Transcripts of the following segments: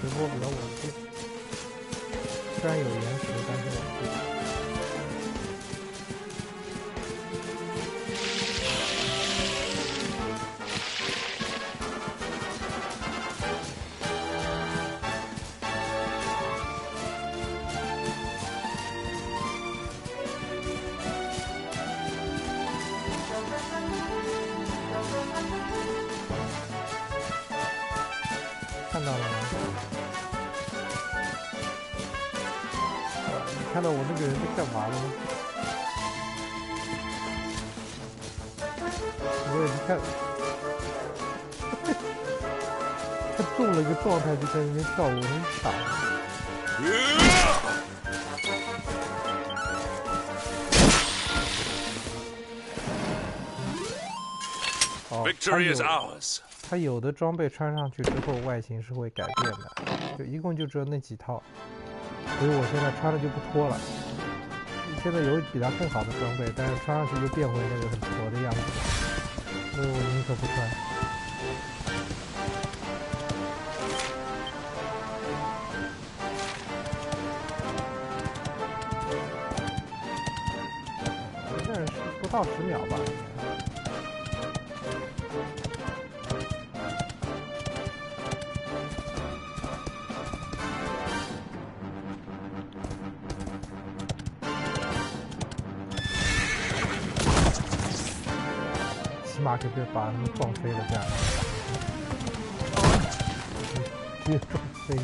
直播比较稳定，虽然有延时，但是稳定。看到了吗？你看到我那个人在干嘛了吗？我也是看，他中了一个状态就在那边跳舞，很傻。Victory is ours. 它有的装备穿上去之后外形是会改变的，就一共就只有那几套，所以我现在穿了就不脱了。现在有比它更好的装备，但是穿上去就变回那个很挫的样子，所以我宁可不穿。但是不到10秒吧。起码可别把他们撞飞了，这样直接撞飞。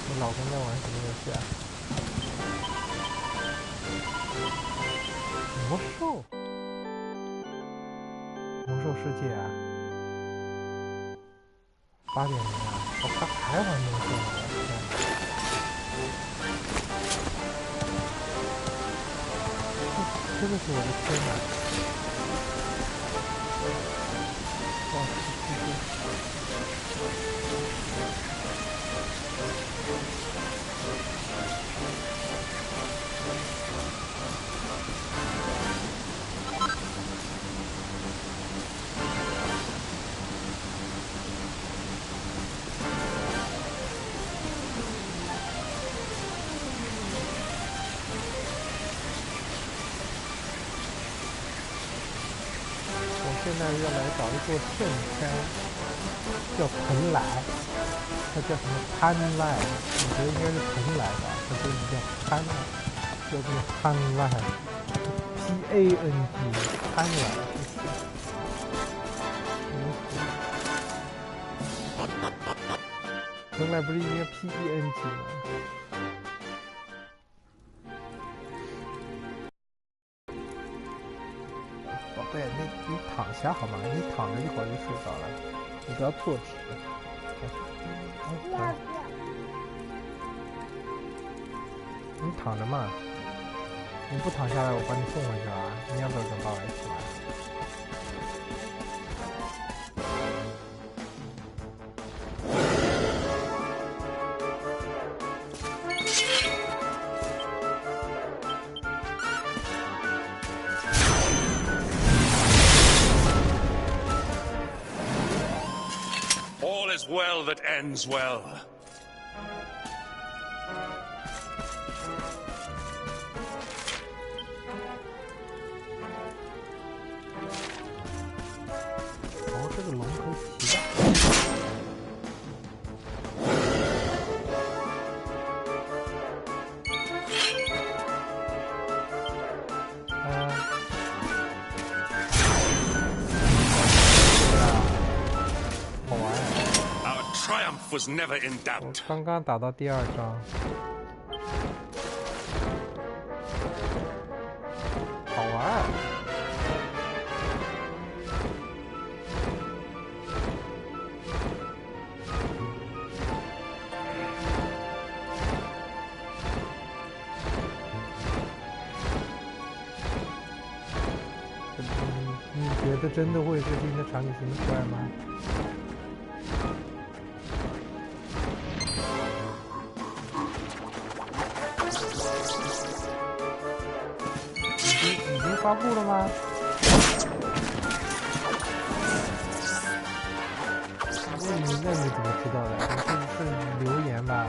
你老公在玩什么游戏啊？魔兽，魔兽世界啊，8.0啊，他还玩魔兽呢，我天！真的是我的天哪！哇，现在要来找一座圣山，叫蓬莱，它叫什么潘赖？我觉得应该是蓬莱吧，它这里叫潘，叫做潘赖 ，PANG 潘赖。蓬莱不是应该 PENG 吗？宝贝，你躺下好吗？你躺着一会儿就睡着了，你不要坐直。你躺着嘛，你不躺下来，我把你送回去啊！你要不要跟爸爸一起来？ is well that ends well. 哦，这个龙可以骑的。好玩呀！ Our triumph was never in 我 doubt. 刚刚打到第2章，好玩。你觉得真的会是新的场景型的怪吗？已经发布了吗？那你怎么知道的？是留言吧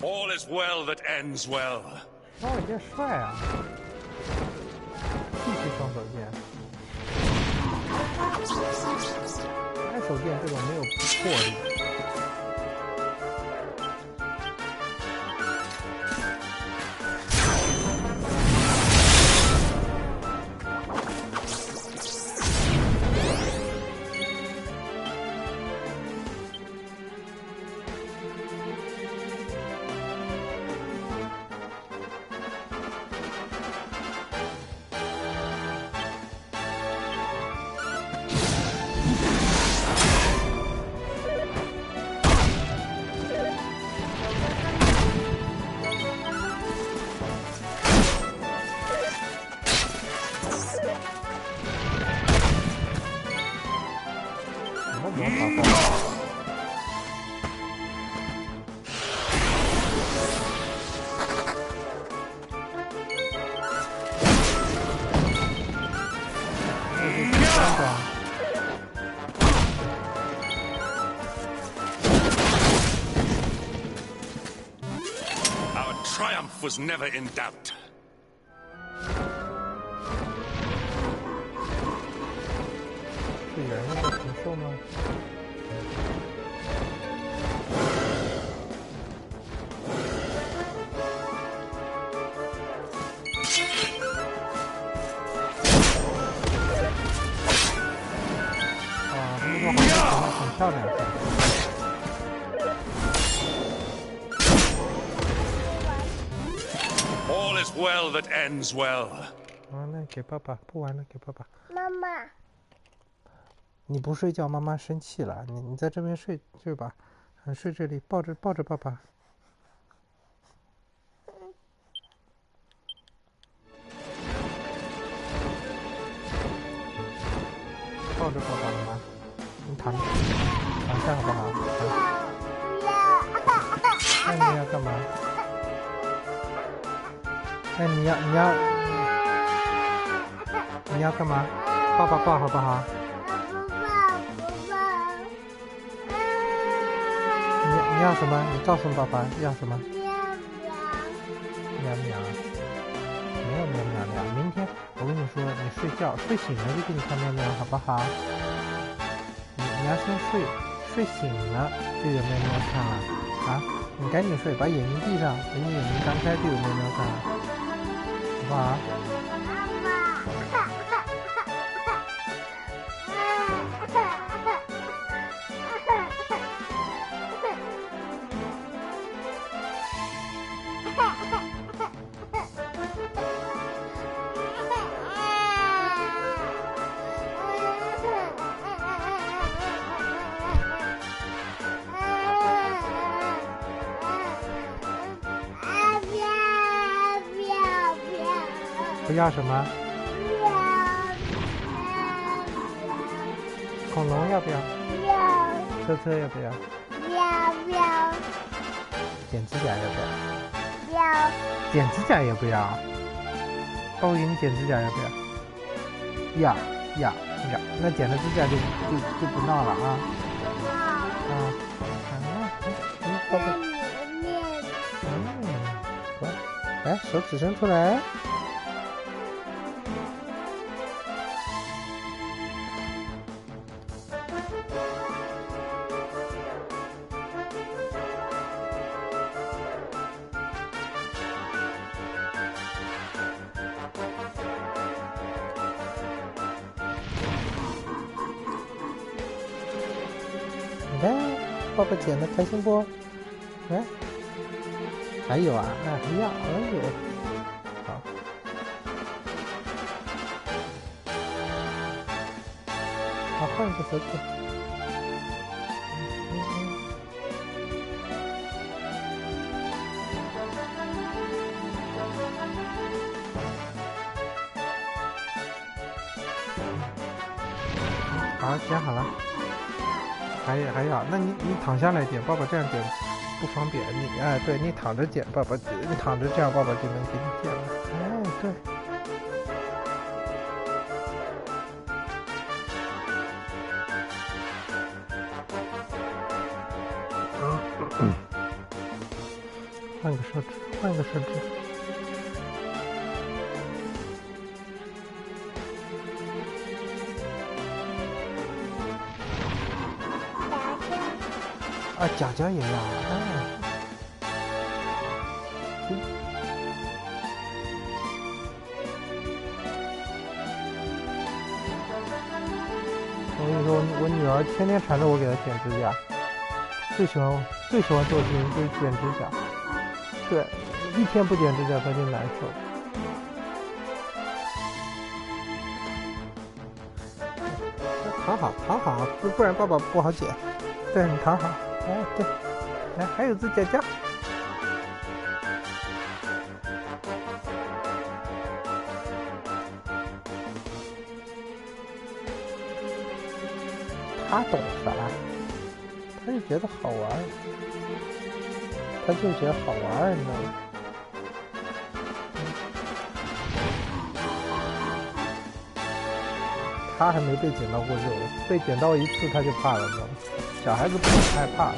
？All is well that ends well. 双手剑帅啊！继续双手剑，单手剑这种没有魄力。Our triumph was never in doubt. 是人类的禽兽吗？啊，这个好像很漂亮。All is well that ends well. 啊，那给爸爸，不玩了，给爸爸。妈妈，你不睡觉，妈妈生气了。你在这边睡吧，睡这里，抱着爸爸。抱着爸爸了吗？你躺下好不好？那你要干嘛？那你要干嘛？爸爸抱好不好？你要什么？你告诉爸爸要什么？喵喵，没有喵喵喵。明天我跟你说，你睡觉睡醒了就给你看喵喵，好不好？你要先睡醒了就有喵喵看了啊！你赶紧睡，把眼睛闭上，等你眼睛张开就有喵喵看了，好不好？不要什么？恐龙要不要？车车要不要？剪指甲要不要？剪指甲也不要。爸爸给你剪指甲要不要？要。那剪了指甲就不闹了啊。爸爸。来，手指伸出来。你看，爸爸剪的开心不？来，还有啊，还要，哎呦，好，好，换一个手指。好，剪好了。还要，那你躺下来剪，爸爸这样剪不方便。对你躺着剪，爸爸你躺着这样，爸爸就能给你剪了。对。换个设置。脚也要我跟你说，我女儿天天缠着我给她剪指甲，最喜欢做的事情就是剪指甲。对，一天不剪指甲她就难受。躺好，不然爸爸不好剪。对，你躺好。对，来，还有只脚脚。他懂啥？他就觉得好玩，你知道吗？他还没被剪到过肉，被剪到一次他就怕了，你知道吗？小孩子不害怕。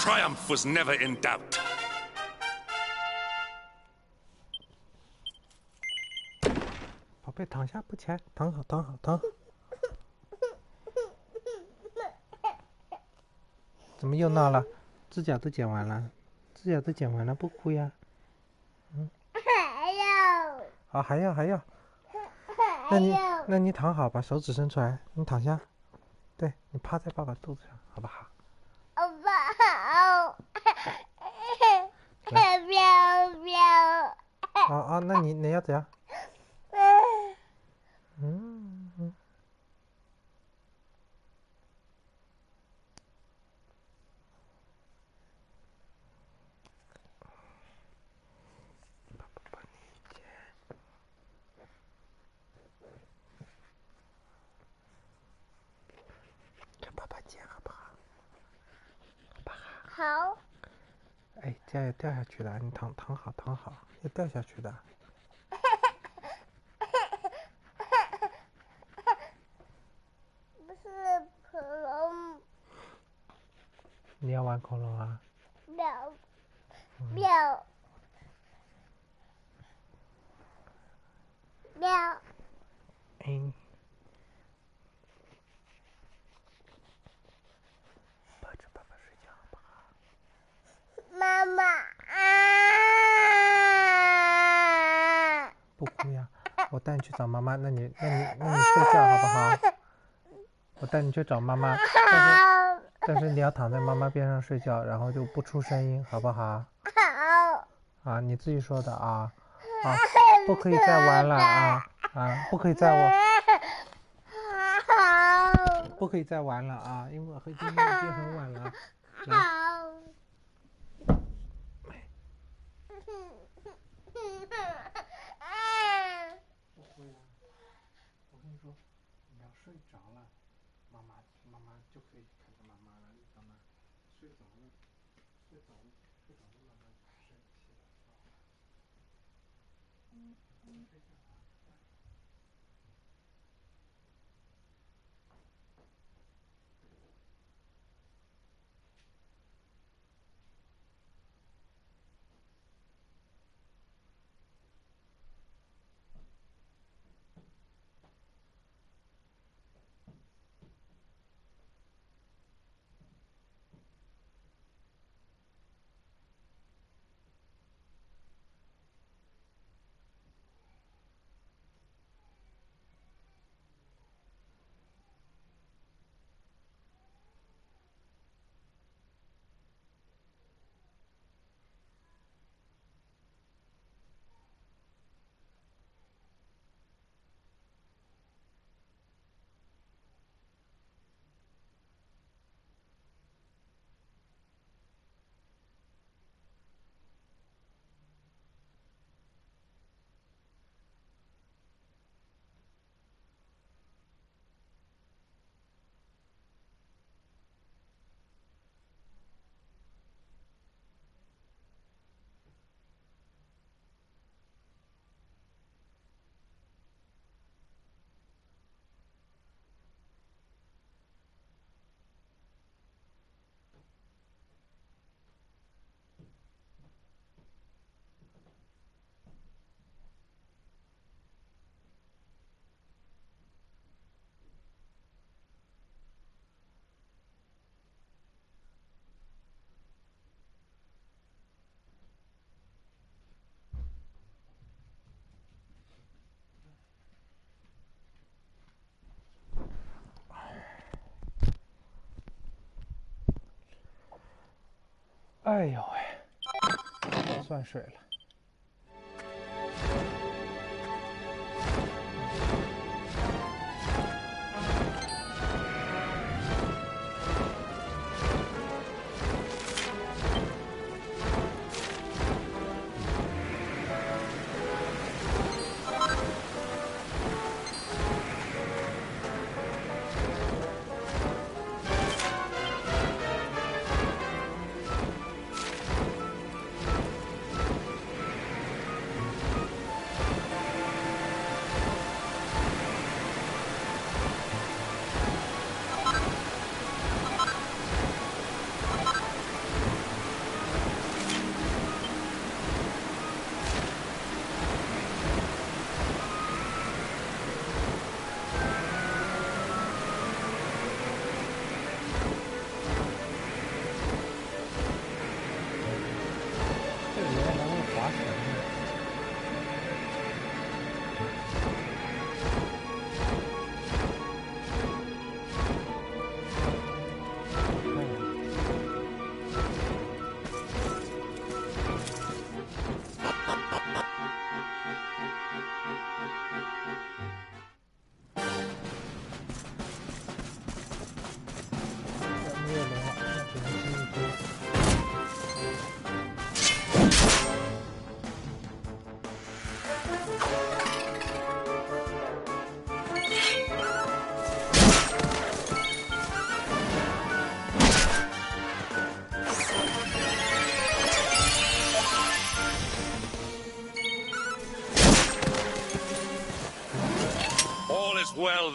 triumph was never in doubt. 宝贝，躺下，不起来，躺好，躺好，躺好。怎么又闹了？指甲都剪完了，指甲都剪完了，不哭呀？嗯。还要。好，还要。那你躺好，把手指伸出来，你躺下。对，你趴在爸爸肚子上，好不好？好不好？喵。哦，那你要怎样？嗯。爸爸帮你剪。给爸爸剪好不好？好不好？好。哎，这样要掉下去的，你躺好，要掉下去的。不是恐龙。你要玩恐龙啊？喵。哎。抱着爸爸睡觉好不好？妈妈不哭呀，我带你去找妈妈。那你睡觉好不好？我带你去找妈妈，但是你要躺在妈妈边上睡觉，然后就不出声音，好不好？好。啊，你自己说的啊，不可以再玩了不可以再玩了啊，因为今天已经很晚了。来。不会啊，我跟你说，你要睡着了，妈妈就可以看着妈妈了，你知道吗？睡着了，妈妈就生气了，知道吗？睡觉啊。哎呦喂，总算睡了。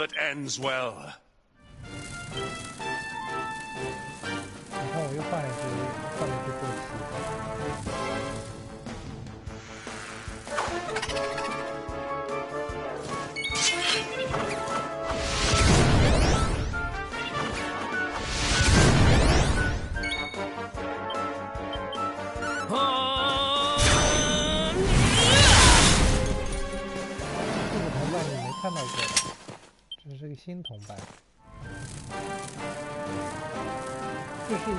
that ends well. 你看，我又换了一只坐骑。这个同伴你没看到过的，这是个新同伴。这是以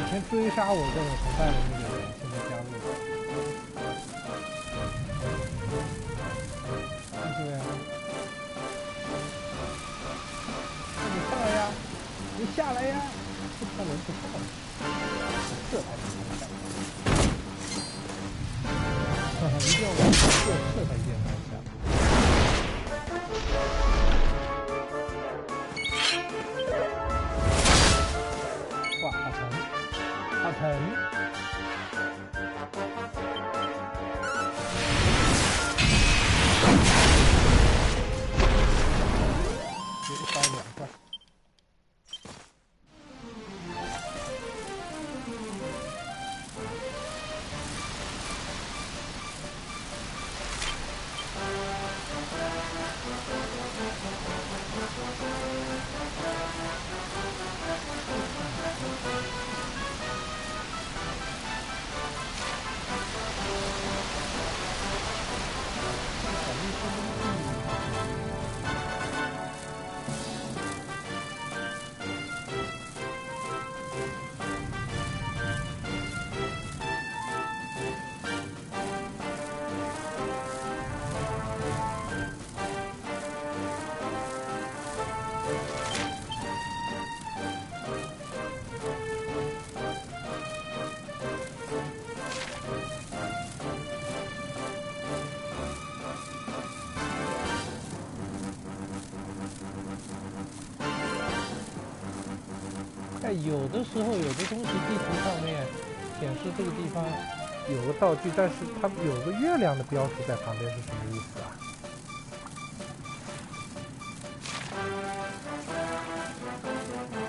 前追杀我这种同伴的那个人，现在加入的。对啊，你上来呀！你下来呀！不可能，不可能，这才是同伴。一定要往这才一定方向。哇，好疼，好疼！直接烧2个。有的时候有的东西地图上面显示这个地方有个道具，但是它有个月亮的标识在旁边，是什么意思啊？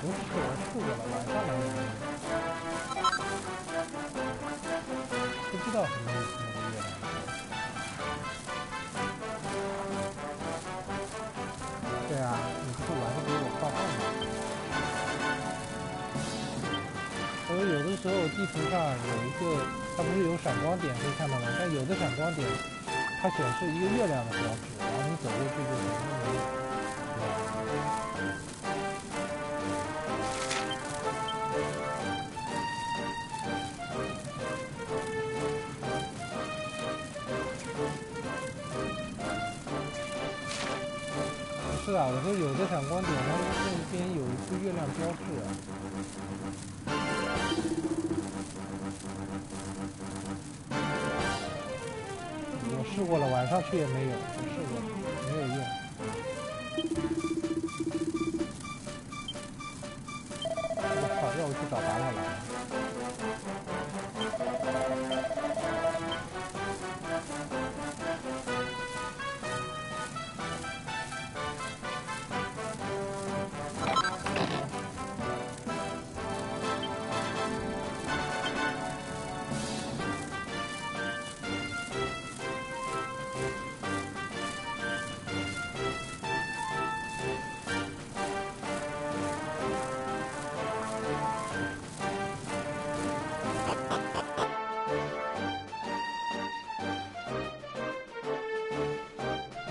不是，我试过了，晚上来的，不知道什么意思那个月亮。对啊，你不是玩的比我快吗？所以有的时候地图上有一个，它不是有闪光点可以看到吗？但有的闪光点它显示一个月亮的标志，然后你走过去就什么都没有。不是啊，我说有的闪光点它那边有一个月亮标志啊。我试过了，晚上去也没有，我试过了，没有用。我操，要我去找达拉来。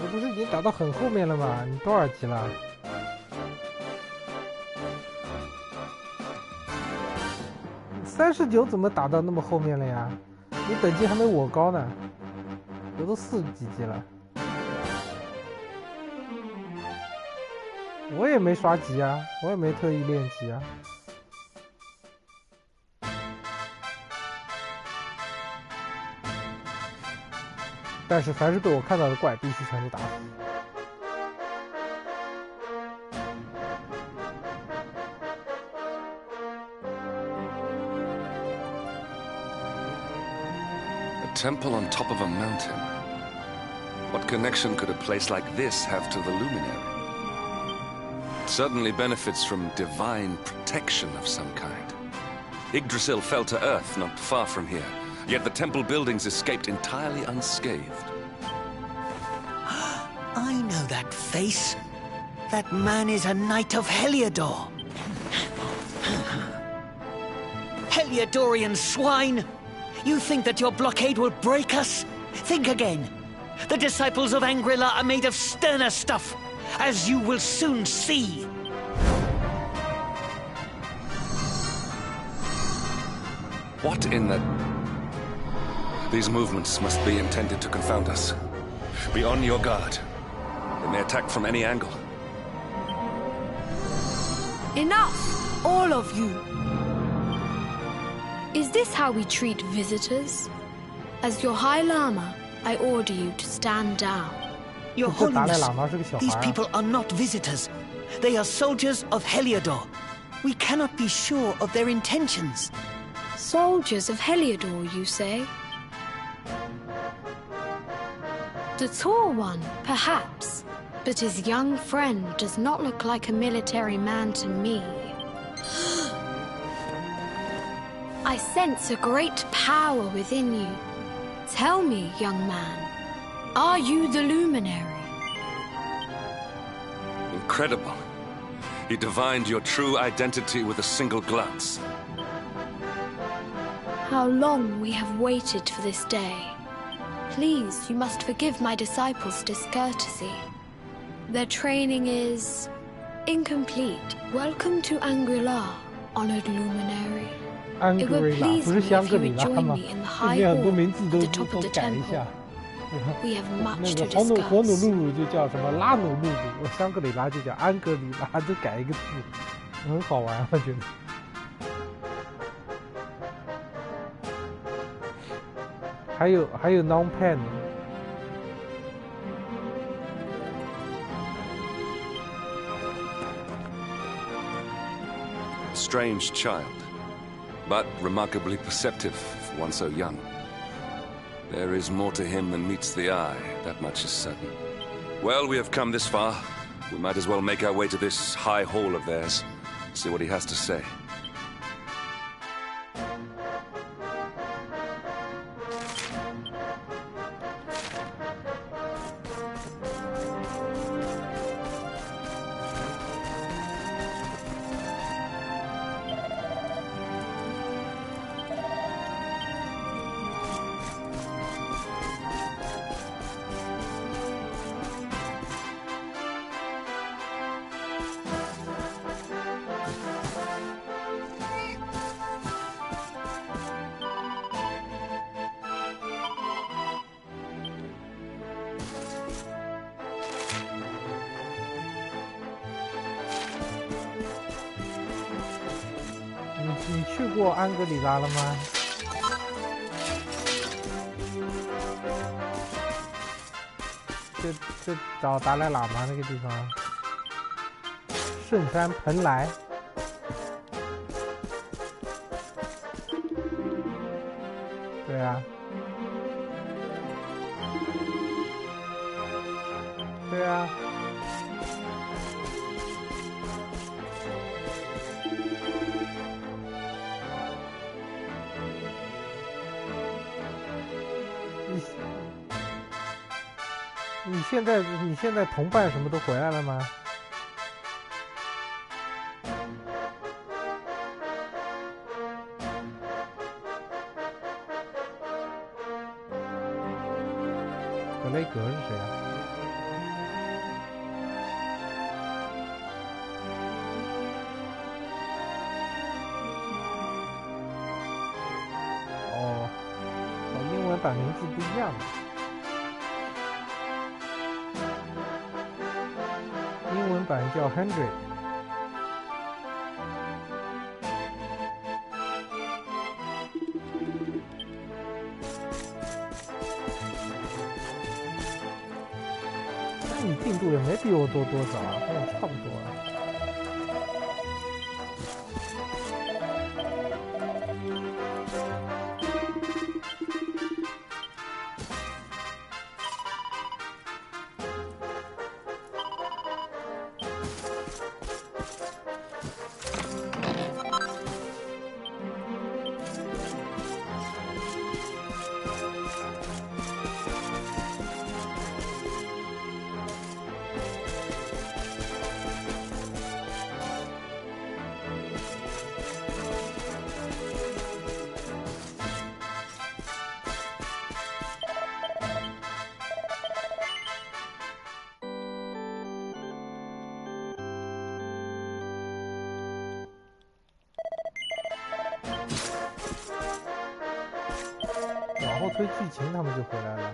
你不是已经打到很后面了吗？你多少级了？39怎么打到那么后面了呀？你等级还没我高呢，我都40几级了。我也没刷级啊，我也没特意练级啊。但是凡是被我看到的怪，必须全都打死。A temple on top of a mountain. What connection could a place like this have to the luminary? certainly benefits from divine protection of some kind. Yggdrasil fell to earth not far from here, yet the temple buildings escaped entirely unscathed. I know that face. That man is a knight of Heliodor. Heliodorian swine! You think that your blockade will break us? Think again. The disciples of Angrila are made of sterner stuff, as you will soon see. What in the... These movements must be intended to confound us. Be on your guard. They may attack from any angle. Enough! All of you! Is this how we treat visitors? As your High Lama, I order you to stand down. Your 这达赖 Holiness, 喇嘛是个小孩 these 啊 people are not visitors. They are soldiers of Heliodor. We cannot be sure of their intentions. Soldiers of Heliodor, you say? The tall one, perhaps, but his young friend does not look like a military man to me. I sense a great power within you. Tell me, young man, are you the luminary? Incredible. He divined your true identity with a single glance. How long we have waited for this day. Please, you must forgive my disciples' discourtesy. Their training is incomplete. Welcome to Angrila, honored luminary. It would 安格里拉 please 不 me 是香 if 格 you 里 would 拉 join 吗？ me in the 这 high 些很 hall 多名字 at 都 the top 都 of the 改一 temple. 下。 We have 那 much 个 to 黄努 discuss. 露露就叫什么拉努露露，香格里拉就叫安格里拉，就改一个字，很好玩，我觉得。还有 non pen。 Strange child, but remarkably perceptive for one so young. There is more to him than meets the eye, that much is certain. Well, we have come this far. We might as well make our way to this high hall of theirs, see what he has to say.你去过安格里拉了吗？就找达赖喇嘛那个地方，圣山蓬莱。对啊，对啊。你现在同伴什么都回来了吗？格雷格是谁啊？哦，英文版名字不一样的。英文版叫 Henry。那你进度也没比我多多少啊，跟我差不多啊。后推剧情，他们就回来了。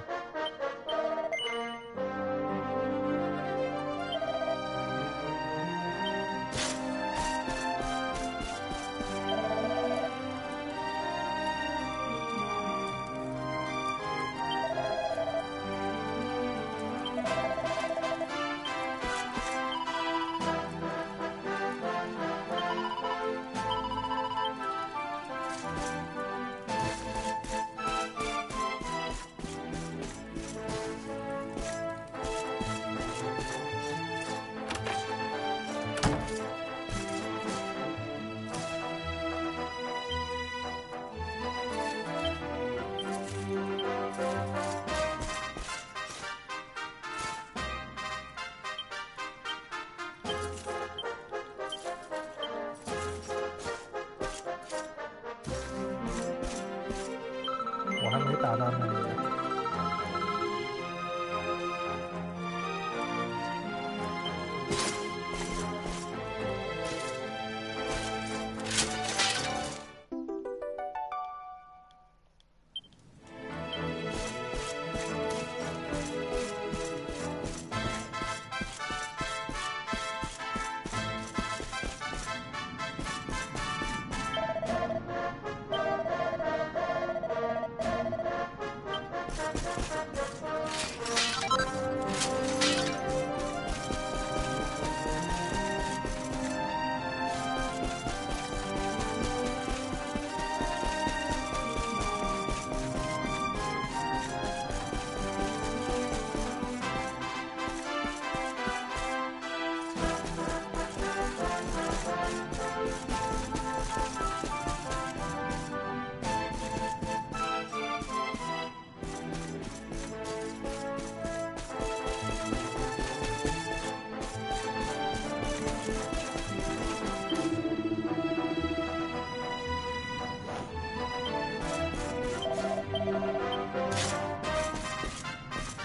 我还没打到那里呢。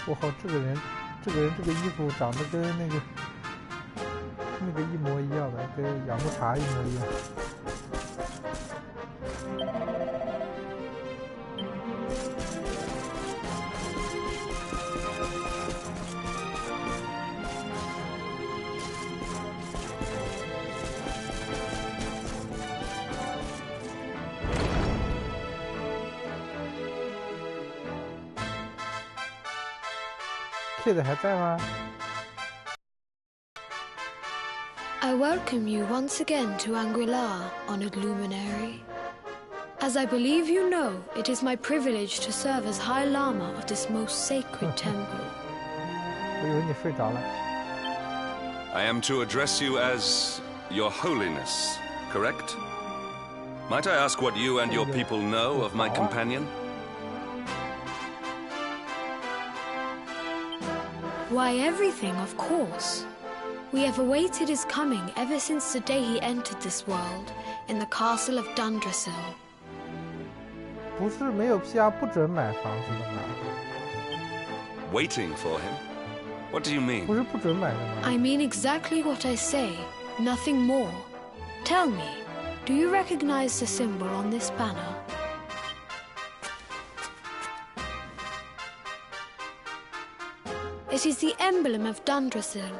我靠，这个人这个衣服长得跟那个一模一样的，跟养木茶一模一样。Kid 还在吗？ I welcome you once again to Anguilla, honored luminary. As I believe you know, it is my privilege to serve as High Lama of this most sacred temple. 我以为你睡着了。 I am to address you as Your Holiness, correct? Might I ask what you and your people know of my companion? Why, everything, of course. We have awaited his coming ever since the day he entered this world in the castle of Dundrasil. 不是没有 PR 不准买房子的吗？ Waiting for him? What do you mean? 不是不准买的吗？ I mean exactly what I say, nothing more. Tell me, do you recognize the symbol on this banner? It is the emblem of Dundrasil.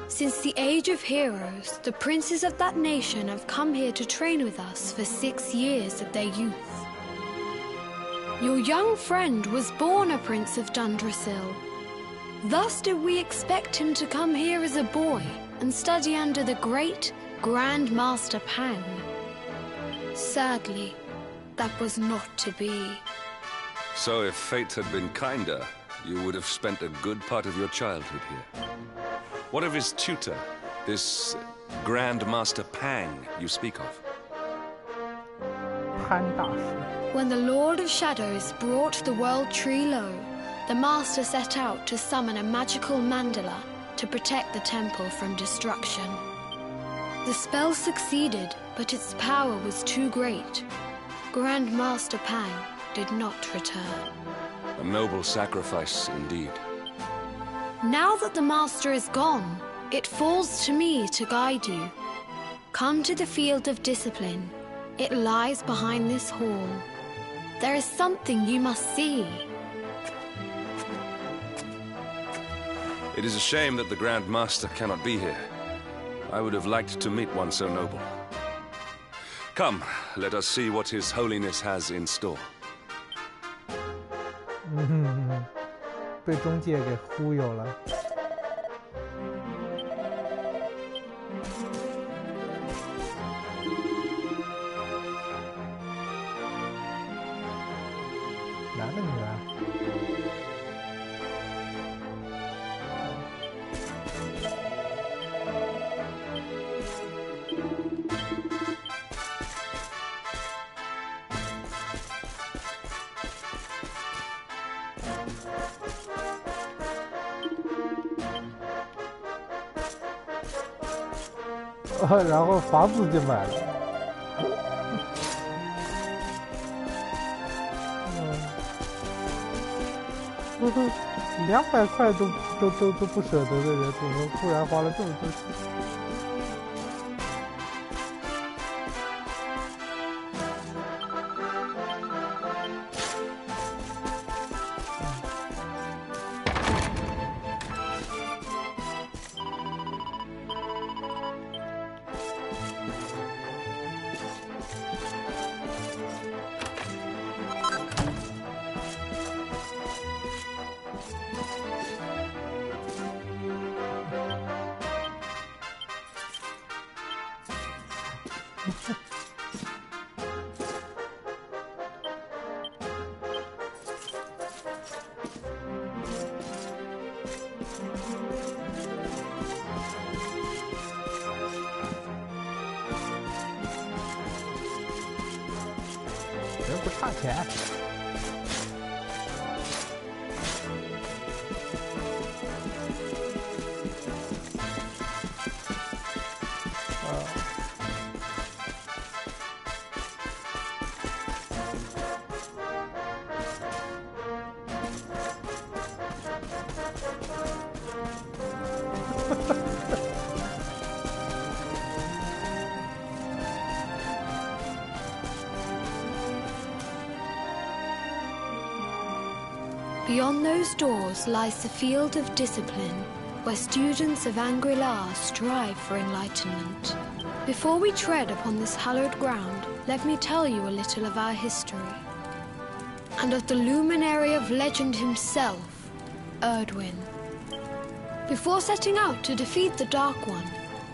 Since the age of heroes, the princes of that nation have come here to train with us for 6 years of their youth. Your young friend was born a prince of Dundrasil. Thus did we expect him to come here as a boy and study under the great Grand Master Pang. Sadly, that was not to be. So if fate had been kinder, you would have spent a good part of your childhood here. What of his tutor, this Grand Master Pang you speak of? 潘大师。 When the Lord of Shadows brought the world tree low, the Master set out to summon a magical mandala to protect the temple from destruction. The spell succeeded, but its power was too great. Grand Master Pang did not return. A noble sacrifice indeed. Now that the Master is gone, it falls to me to guide you. Come to the field of discipline. It lies behind this hall. There is something you must see. It is a shame that the Grand Master cannot be here. I would have liked to meet one so noble. Come, let us see what His Holiness has in store. 被中介给忽悠了。男的女的？然后房子就买了。200块都不舍得的人，怎么突然花了这么多钱？人不差钱。Beyond those doors lies the field of discipline, where students of Angri-La strive for enlightenment. Before we tread upon this hallowed ground, let me tell you a little of our history. And of the luminary of legend himself, Erdwin. Before setting out to defeat the Dark One,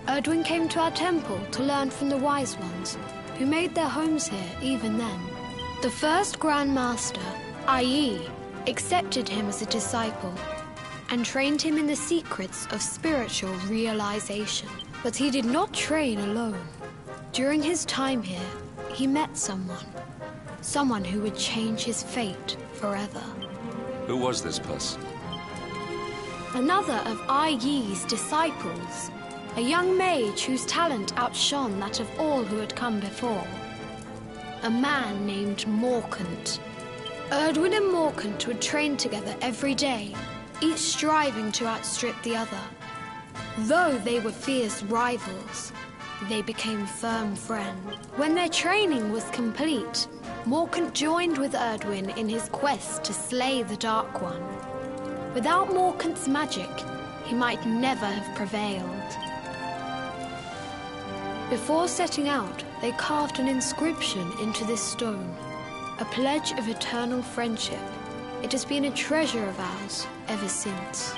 Erdwin came to our temple to learn from the Wise Ones, who made their homes here even then. The first Grand Master, i.e., accepted him as a disciple and trained him in the secrets of spiritual realization. But he did not train alone. During his time here, he met someone who would change his fate forever. Who was this person? Another of Ai Yi's disciples, a young mage whose talent outshone that of all who had come before. A man named Morkant. Erdwin and Morkant would train together every day, each striving to outstrip the other. Though they were fierce rivals, they became firm friends. When their training was complete, Morkant joined with Erdwin in his quest to slay the Dark One. Without Morkant's magic, he might never have prevailed. Before setting out, they carved an inscription into this stone, a pledge of eternal friendship. It has been a treasure of ours ever since.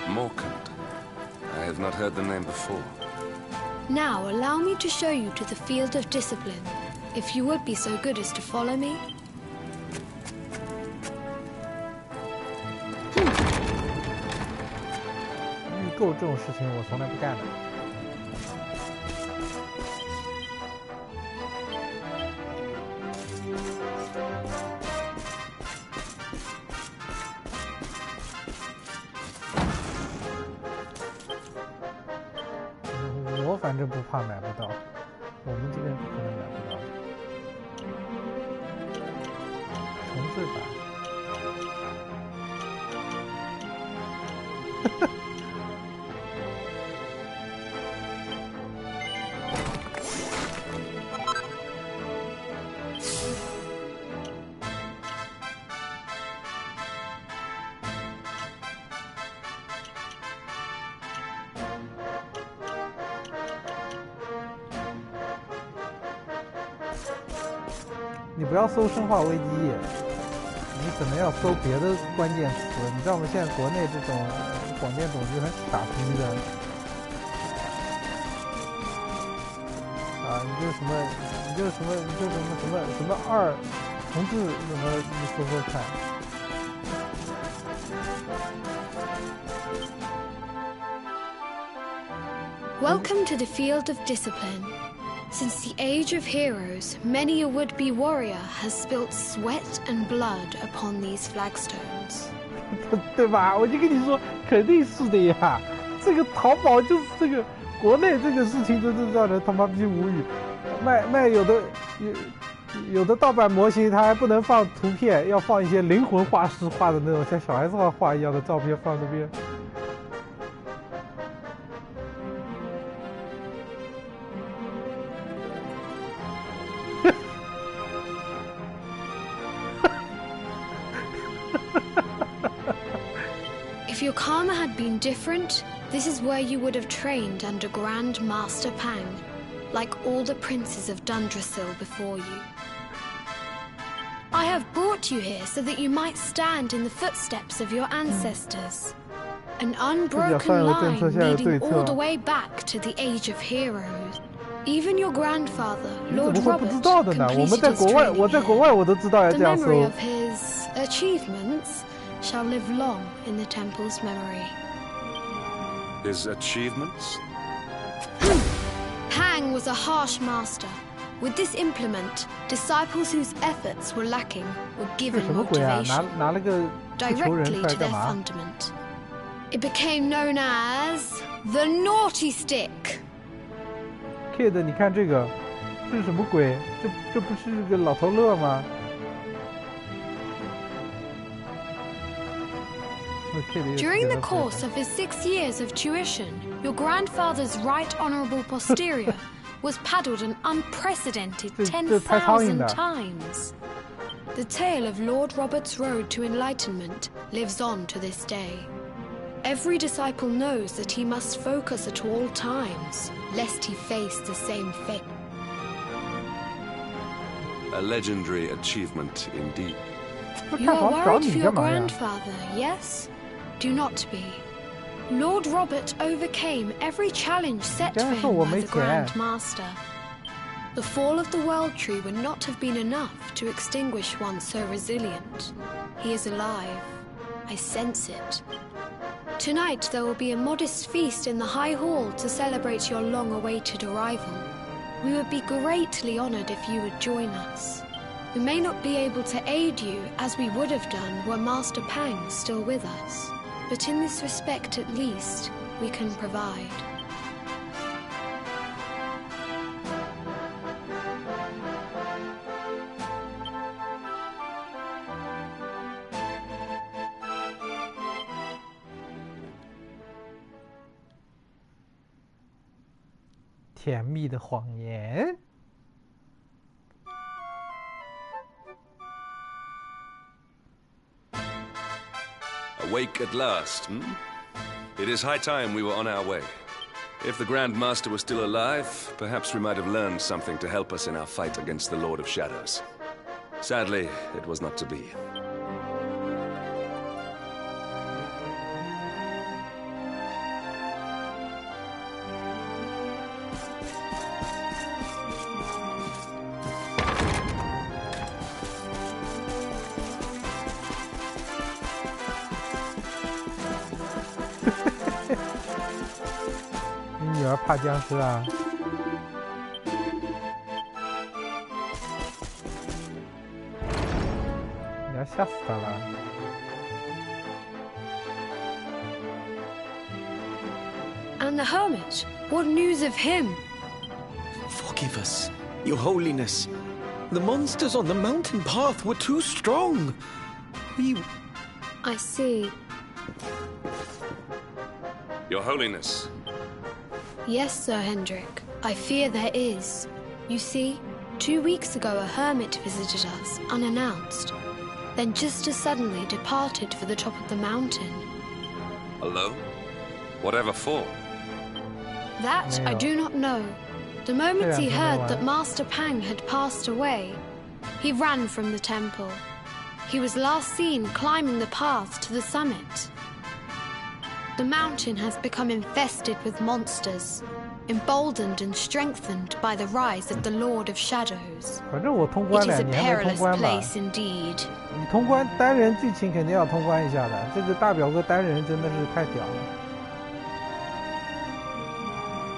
Morkant. I have not heard the name before. Now allow me to show you to the field of discipline, if you would be so good as to follow me. 预购这种事情我从来不干的。我反正不怕买不到，我们这边不可能买不到的。重置版。你不要搜《生化危机》，你可能要搜别的关键词。你知道我们现在国内这种广电总局很傻逼的啊！你就什么二同志什么，你搜搜看。Welcome to the field of discipline. Since the age of heroes, many a would-be warrior has spilt sweat and blood upon these flagstones. 对吧？我就跟你说，肯定是的呀。这个淘宝就是这个国内这个事情，真是让人他妈逼无语。卖有的盗版模型，它还不能放图片，要放一些灵魂画师画的那种像小孩子画一样的照片放这边。If your karma had been different, this is where you would have trained under Grand Master Pang, like all the princes of Dundrasil before you. I have brought you here so that you might stand in the footsteps of your ancestors. An unbroken line leading all the way back to the age of heroes. Even your grandfather, Lord Robert, completed his training here. The memory of his achievements shall live long in the temple's memory. His achievements? Pang was a harsh master. With this implement, disciples whose efforts were lacking were given motivation directly to their fundament. It became known as the Naughty Stick. Kid， 你看这个，这是什么鬼？这不是个老头乐吗？ During the course of his 6 years of tuition, your grandfather's right honourable posterior was paddled an unprecedented 10,000 times. The tale of Lord Robert's road to enlightenment lives on to this day. Every disciple knows that he must focus at all times, lest he face the same fate. A legendary achievement indeed. You are worried for your grandfather, yes? Do not be. Lord Robert overcame every challenge set for him by the Grand Master. The fall of the World Tree would not have been enough to extinguish one so resilient. He is alive. I sense it. Tonight there will be a modest feast in the High Hall to celebrate your long-awaited arrival. We would be greatly honoured if you would join us. We may not be able to aid you as we would have done were Master Pang still with us, but in this respect at least, we can provide. Awake at last, hmm? It is high time we were on our way. If the Grand Master was still alive, perhaps we might have learned something to help us in our fight against the Lord of Shadows. Sadly, it was not to be.女儿怕僵尸啊！你要吓死她了。And the hermit? What news of him? Forgive us, Your Holiness. The monsters on the mountain path were too strong. I see. Your Holiness. Yes, Sir Hendrik. I fear there is. You see, 2 weeks ago a hermit visited us, unannounced. Then just as suddenly departed for the top of the mountain. Alone? Whatever for? That I do not know. The moment he heard that Master Pang had passed away, He ran from the temple. He was last seen climbing the path to the summit. The mountain has become infested with monsters, emboldened and strengthened by the rise of the Lord of Shadows. 反正我通关 It is 了， a 你还没通 perilous 关吧？ place indeed. 你通关单人剧情肯定要通关一下的，这个大表哥单人真的是太屌了。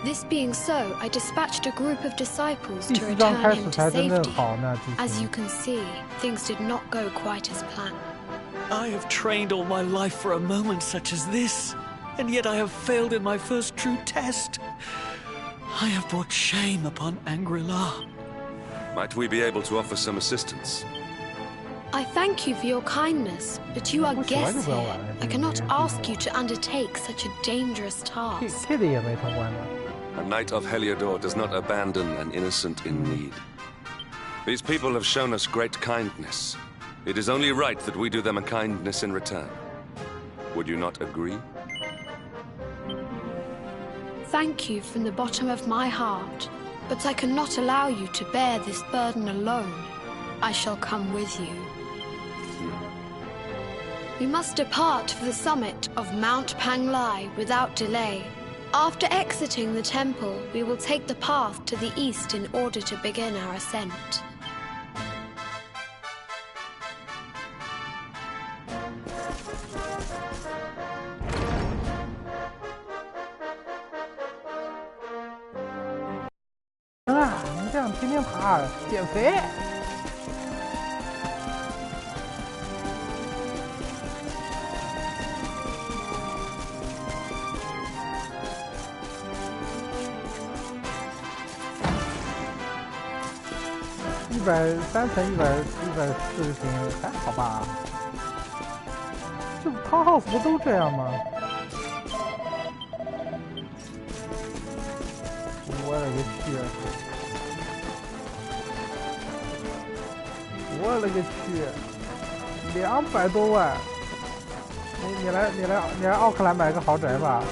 This being so, I dispatched a group of disciples 第 to 4章 return 开始 him to 才真正 safety. 好呢，剧 As 情 you。can see, things did not go quite as planned. I have trained all my life for a moment such as this, and yet I have failed in my first true test. I have brought shame upon Angri-La. Might we be able to offer some assistance? I thank you for your kindness, but you are 不喜欢就 guests 不要 here. 玩了。 I 这个 cannot 人 ask you to undertake such a dangerous task. Kid 也没通关呢。 A knight of Heliodor does not abandon an innocent in need. These people have shown us great kindness. It is only right that we do them a kindness in return. Would you not agree? Thank you from the bottom of my heart, but I cannot allow you to bear this burden alone. I shall come with you. We must depart for the summit of Mount Panglai without delay. After exiting the temple, we will take the path to the east in order to begin our ascent. 啊，你这样天天爬，减肥。103层140平，还好吧？这汤 house 不都这样吗？我勒个去！我勒个去！200多万！你来奥克兰买个豪宅吧。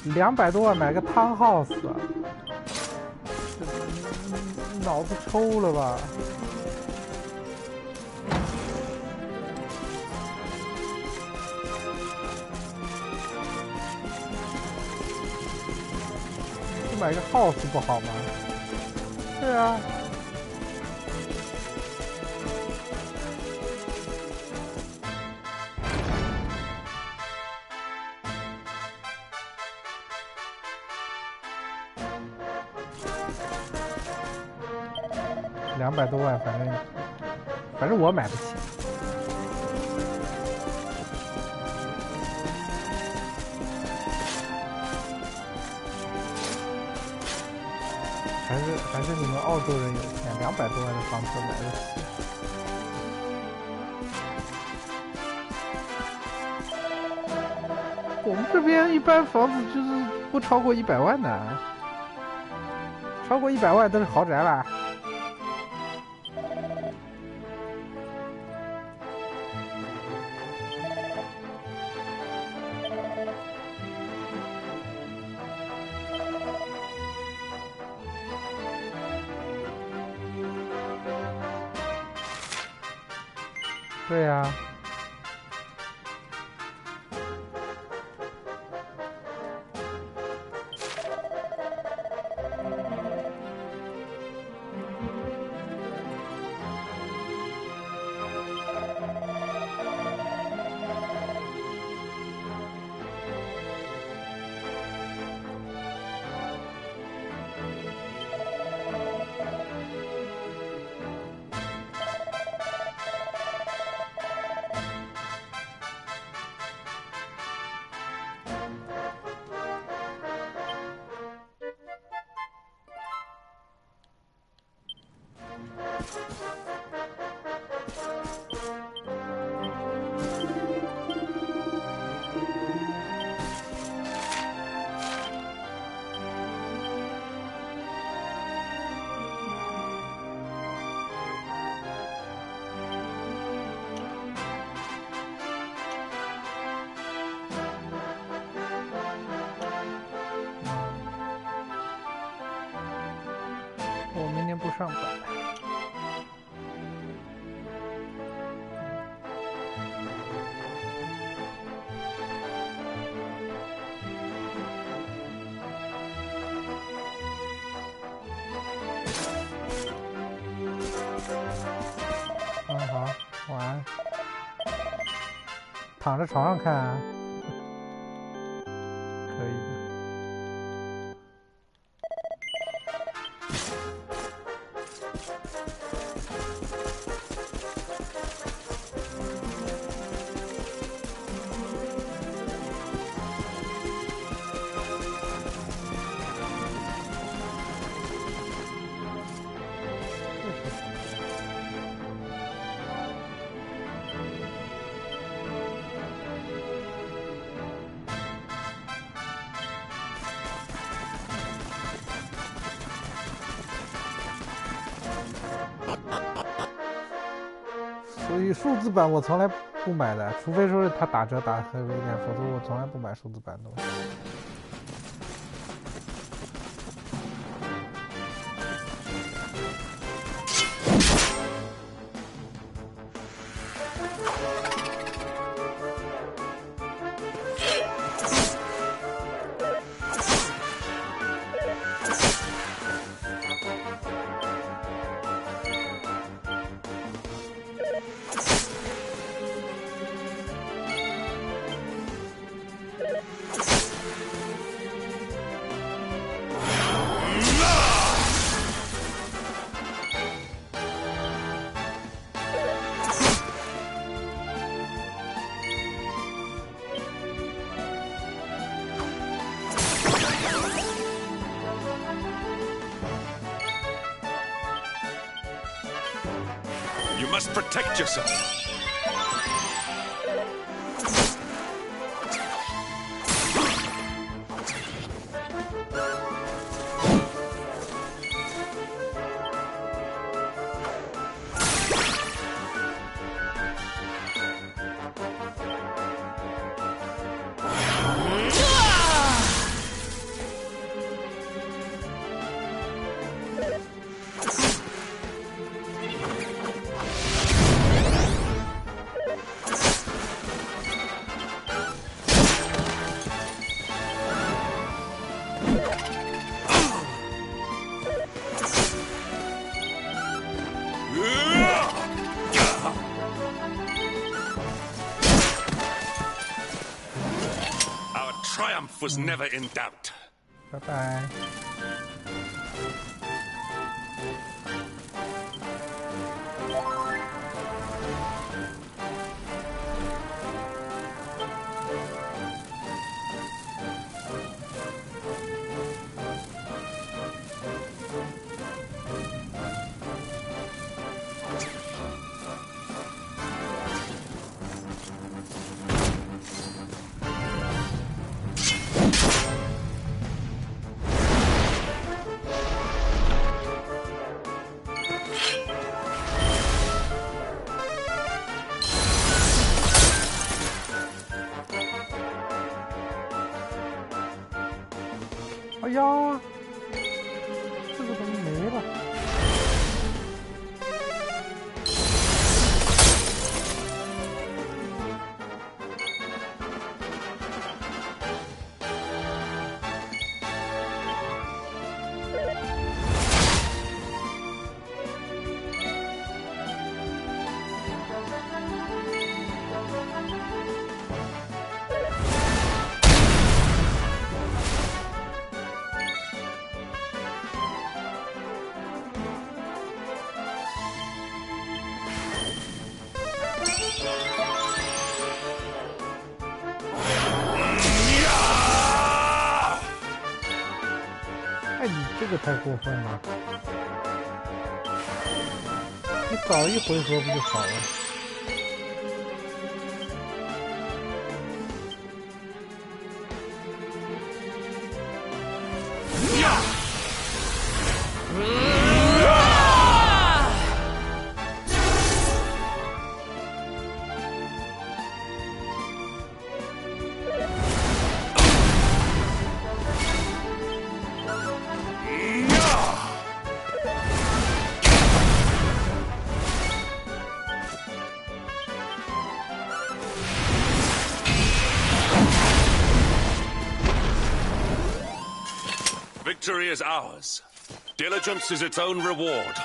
200多万买个汤 house， 脑子抽了吧？就买个 house 不好吗？对啊。200多万，反正我买不起。还是你们澳洲人有钱，200多万的房子买得起。我们这边一般房子就是不超过100万的，超过100万都是豪宅啦。对呀。上吧。嗯，好，晚安。躺着床上看啊，可以的。所以数字版我从来不买的，除非说是它打折打很有一点，否则我从来不买数字版的东西。You must protect yourself. Our triumph was never in doubt. 拜拜。哎呀，这个怎么没了？哎，你这个太过分了！你早一回合不就好了？ Victory is ours. Diligence is its own reward.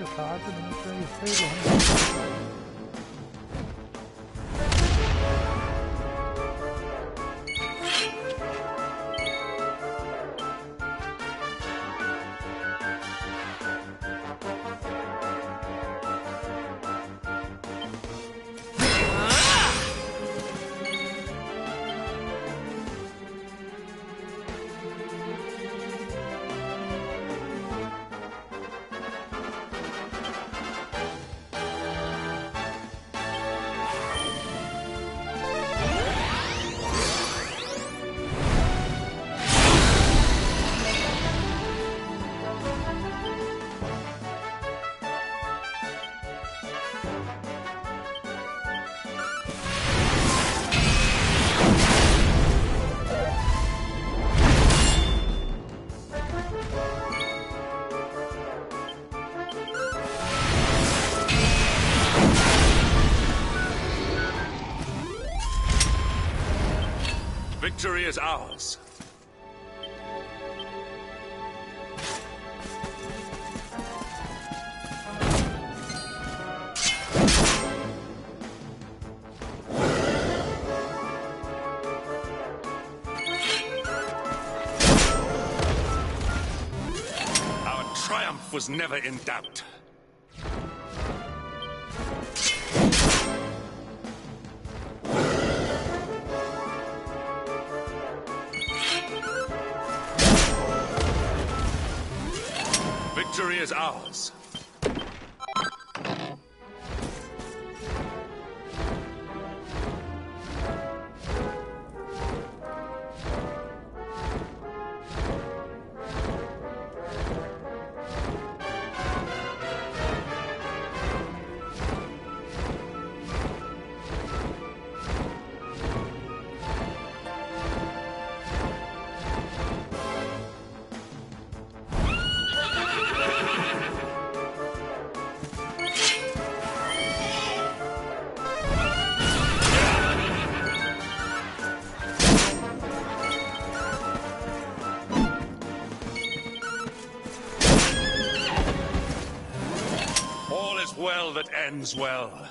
这啥智能生意飞龙？ Victory is ours. Our triumph was never in doubt. Victory is ours. All is well that ends well.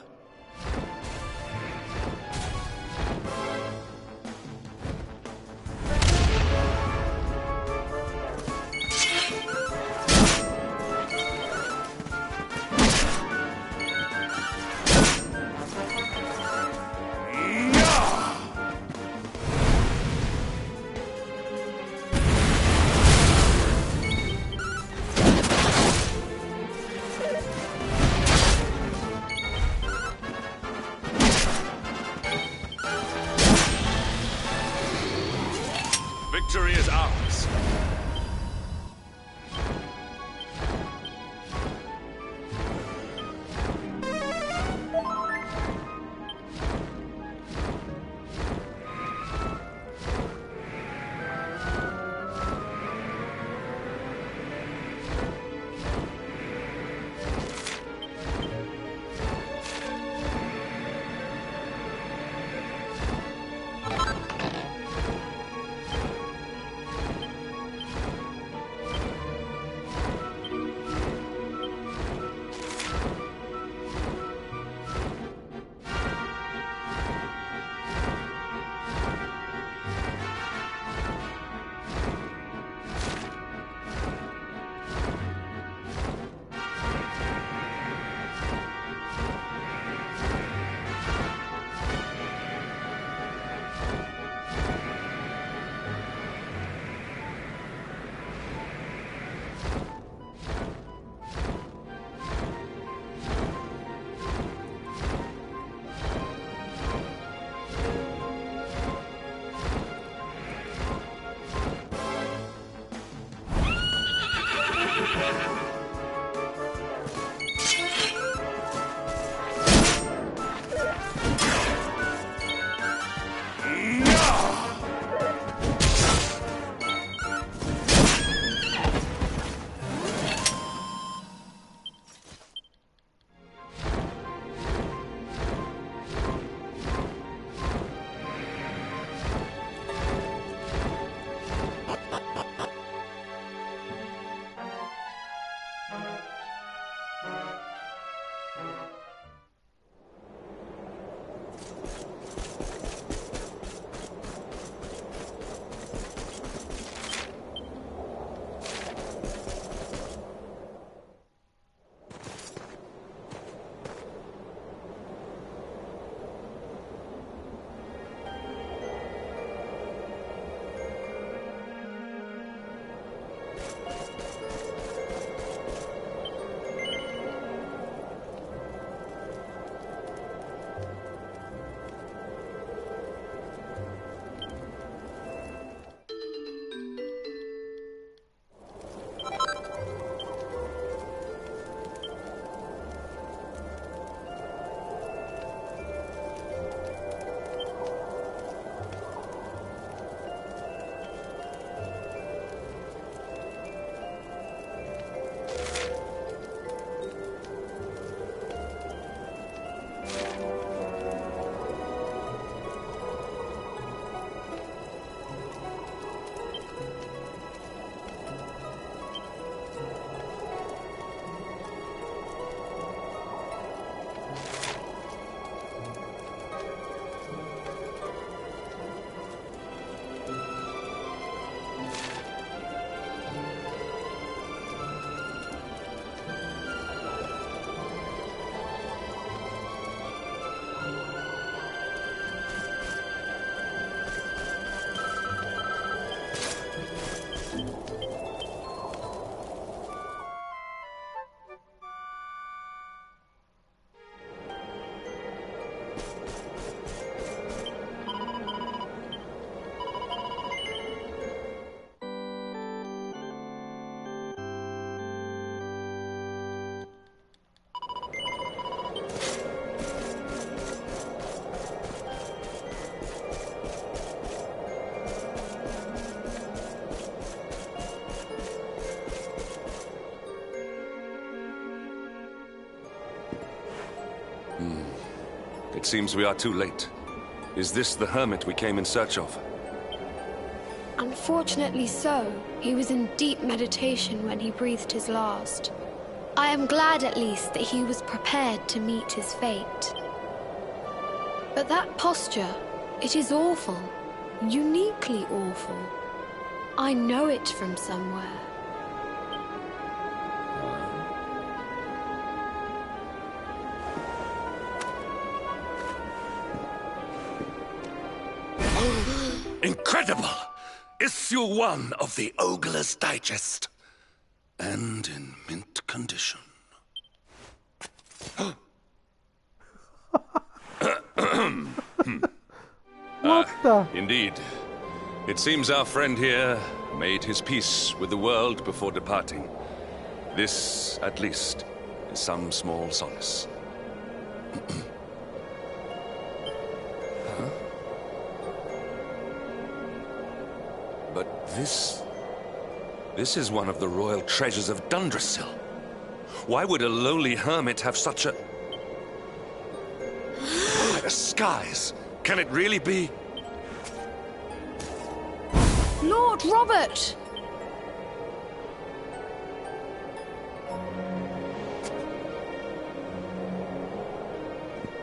Victory is ours. It seems we are too late. Is this the hermit we came in search of? Unfortunately so. He was in deep meditation when he breathed his last. I am glad at least that he was prepared to meet his fate. But that posture, it is awful. Uniquely awful. I know it from somewhere. Incredible! Issue 1 of the Ogler's Digest. And in mint condition. What the? Indeed. It seems our friend here made his peace with the world before departing. This, at least, is some small solace. But this is one of the royal treasures of Dundrasil. Why would a lowly hermit have such a... By the skies! Can it really be? Lord Robert!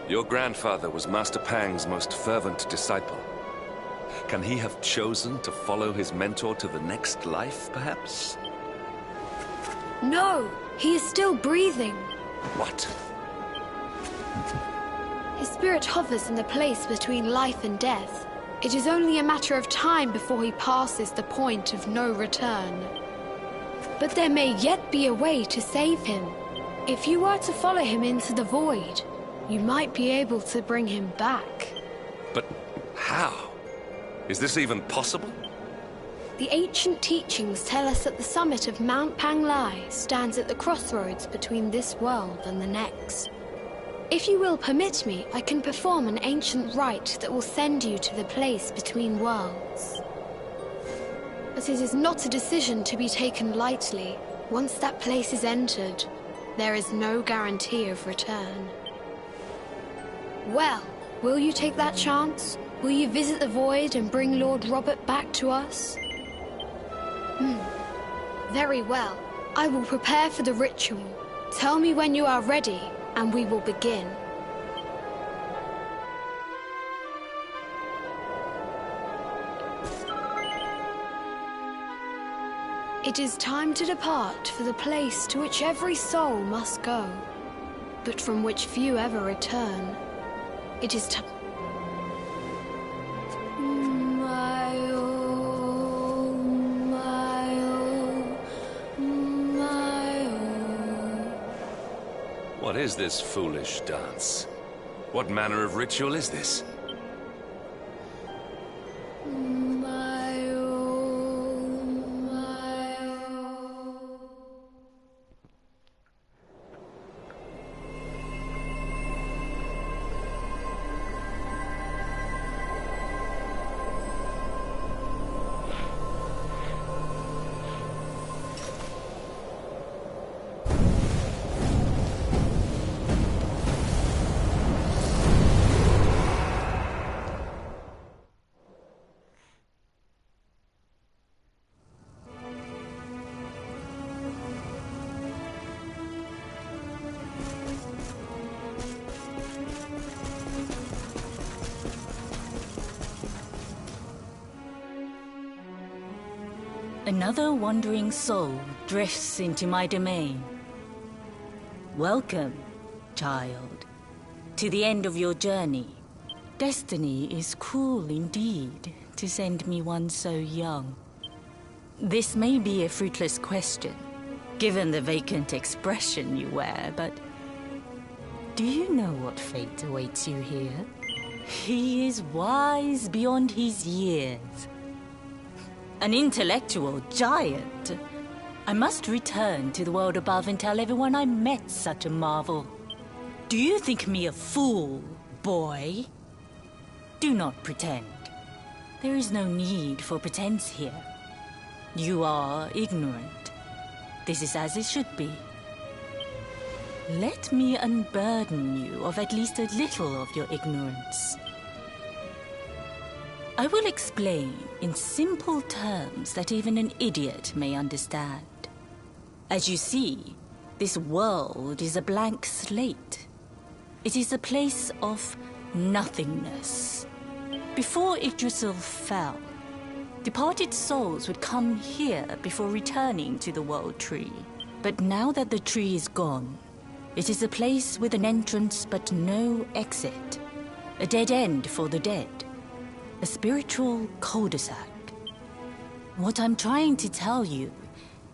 Your grandfather was Master Pang's most fervent disciple. Can he have chosen to follow his mentor to the next life, perhaps? No, he is still breathing. What? His spirit hovers in the place between life and death. It is only a matter of time before he passes the point of no return. But there may yet be a way to save him. If you were to follow him into the void, you might be able to bring him back. But how? Is this even possible? The ancient teachings tell us that the summit of Mount Panglai stands at the crossroads between this world and the next. If you will permit me, I can perform an ancient rite that will send you to the place between worlds. But it is not a decision to be taken lightly. Once that place is entered, there is no guarantee of return. Well, will you take that chance? Will you visit the void and bring Lord Robert back to us? Very well. I will prepare for the ritual. Tell me when you are ready, and we will begin. It is time to depart for the place to which every soul must go, but from which few ever return. It is time. What is this foolish dance? What manner of ritual is this? Another wandering soul drifts into my domain. Welcome, child, to the end of your journey. Destiny is cruel indeed to send me one so young. This may be a fruitless question, given the vacant expression you wear, but Do you know what fate awaits you here? He is wise beyond his years. An intellectual giant. I must return to the world above and tell everyone I met such a marvel. Do you think me a fool, boy? Do not pretend. There is no need for pretense here. You are ignorant. This is as it should be. Let me unburden you of at least a little of your ignorance. I will explain in simple terms that even an idiot may understand. As you see, this world is a blank slate. It is a place of nothingness. Before Yggdrasil fell, departed souls would come here before returning to the World Tree. But now that the tree is gone, it is a place with an entrance but no exit. A dead end for the dead. A spiritual cul-de-sac. What I'm trying to tell you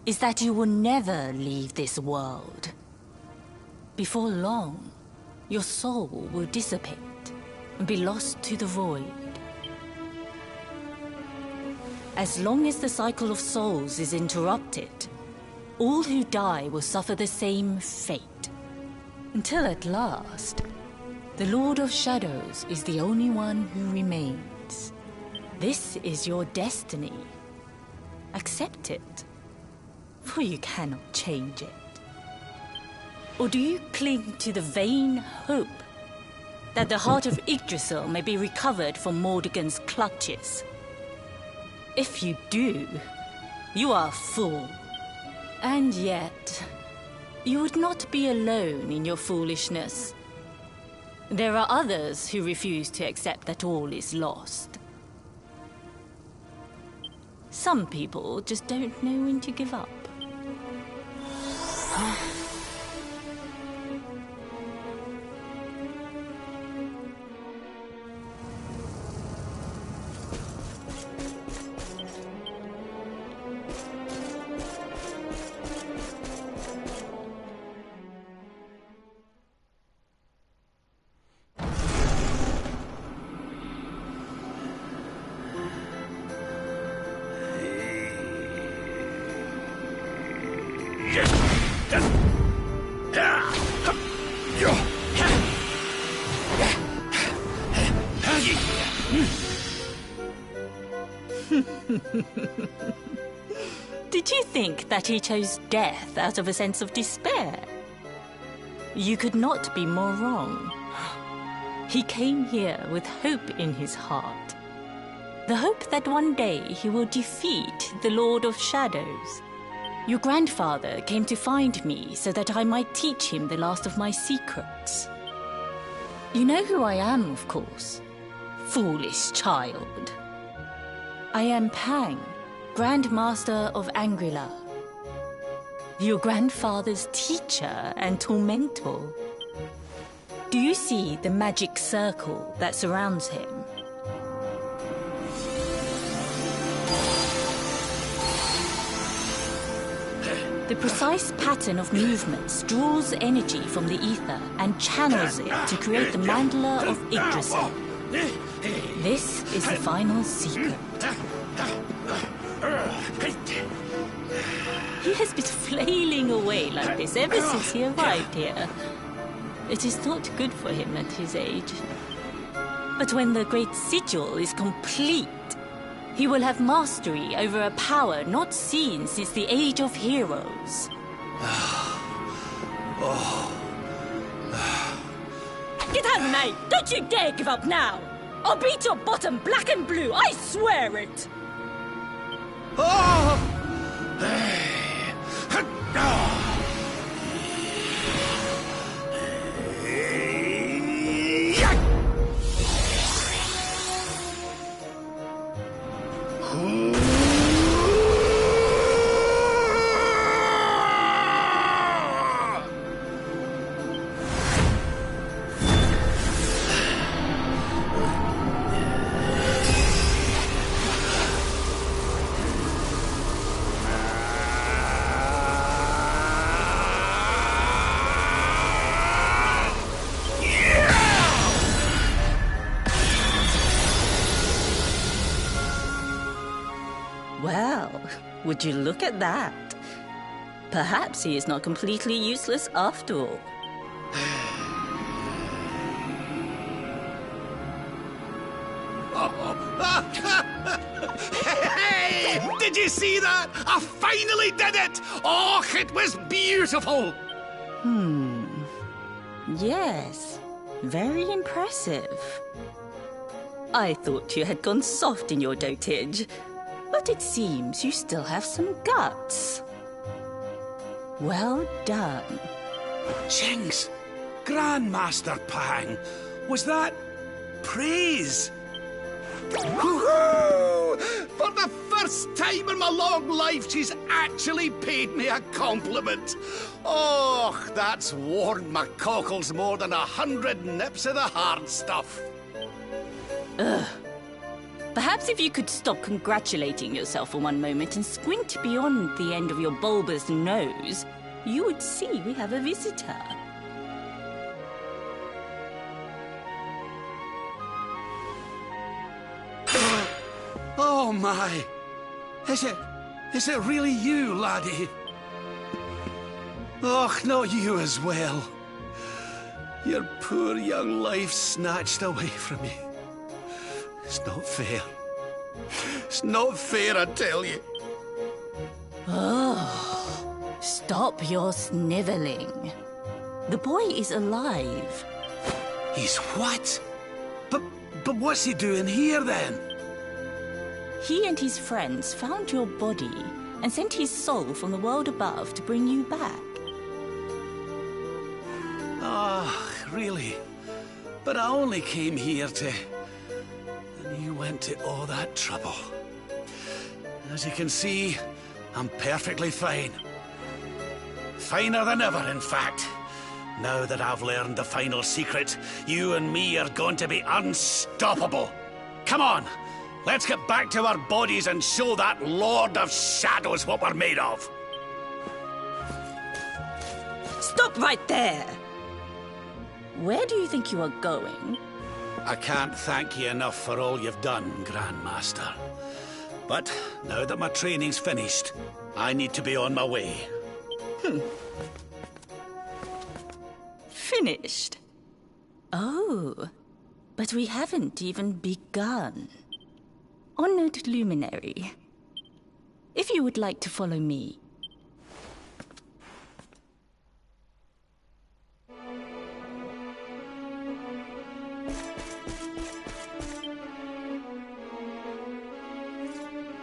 is that you will never leave this world. Before long, your soul will dissipate and be lost to the void. As long as the cycle of souls is interrupted, all who die will suffer the same fate. Until at last, the Lord of Shadows is the only one who remains. This is your destiny. Accept it, for you cannot change it. Or do you cling to the vain hope that the heart of Yggdrasil may be recovered from Mordegon's clutches? If you do, you are a fool. And yet, you would not be alone in your foolishness. There are others who refuse to accept that all is lost. Some people just don't know when to give up. Did you think that he chose death out of a sense of despair? You could not be more wrong. He came here with hope in his heart. The hope that one day he will defeat the Lord of Shadows. Your grandfather came to find me so that I might teach him the last of my secrets. You know who I am, of course. Foolish child. I am Pang, Grand Master of Angrila. Your grandfather's teacher and tormentor. Do you see the magic circle that surrounds him? The precise pattern of movements draws energy from the ether and channels it to create the mandala of Yggdrasil. This is the final secret. He has been flailing away like this ever since he arrived here. It is not good for him at his age. But when the great sigil is complete, he will have mastery over a power not seen since the Age of Heroes. Get out, mate! Don't you dare give up now! I'll beat your bottom black and blue, I swear it! Would you look at that? Perhaps he is not completely useless after all. Hey! Did you see that? I finally did it! Oh, it was beautiful! Yes, very impressive. I thought you had gone soft in your dotage, but it seems you still have some guts. Well done. Jinx! Grandmaster Pang! Was that praise? Woohoo! For the first time in my long life, she's actually paid me a compliment. Oh, that's warmed my cockles more than 100 nips of the hard stuff. Perhaps if you could stop congratulating yourself for one moment and squint beyond the end of your bulbous nose, you would see we have a visitor. Oh my! Is it really you, laddie? Oh, not you as well. Your poor young life snatched away from me. It's not fair. It's not fair, I tell you. Oh, stop your sniveling. The boy is alive. He's what? But what's he doing here then? He and his friends found your body and sent his soul from the world above to bring you back. Ah, really? But I only came here to... And you went to all that trouble. As you can see, I'm perfectly fine. Finer than ever, in fact. Now that I've learned the final secret, you and me are going to be unstoppable. Come on, let's get back to our bodies and show that Lord of Shadows what we're made of. Stop right there! Where do you think you are going? I can't thank you enough for all you've done, Grandmaster. But now that my training's finished, I need to be on my way. Finished? Oh, but we haven't even begun. Honored Luminary, if you would like to follow me.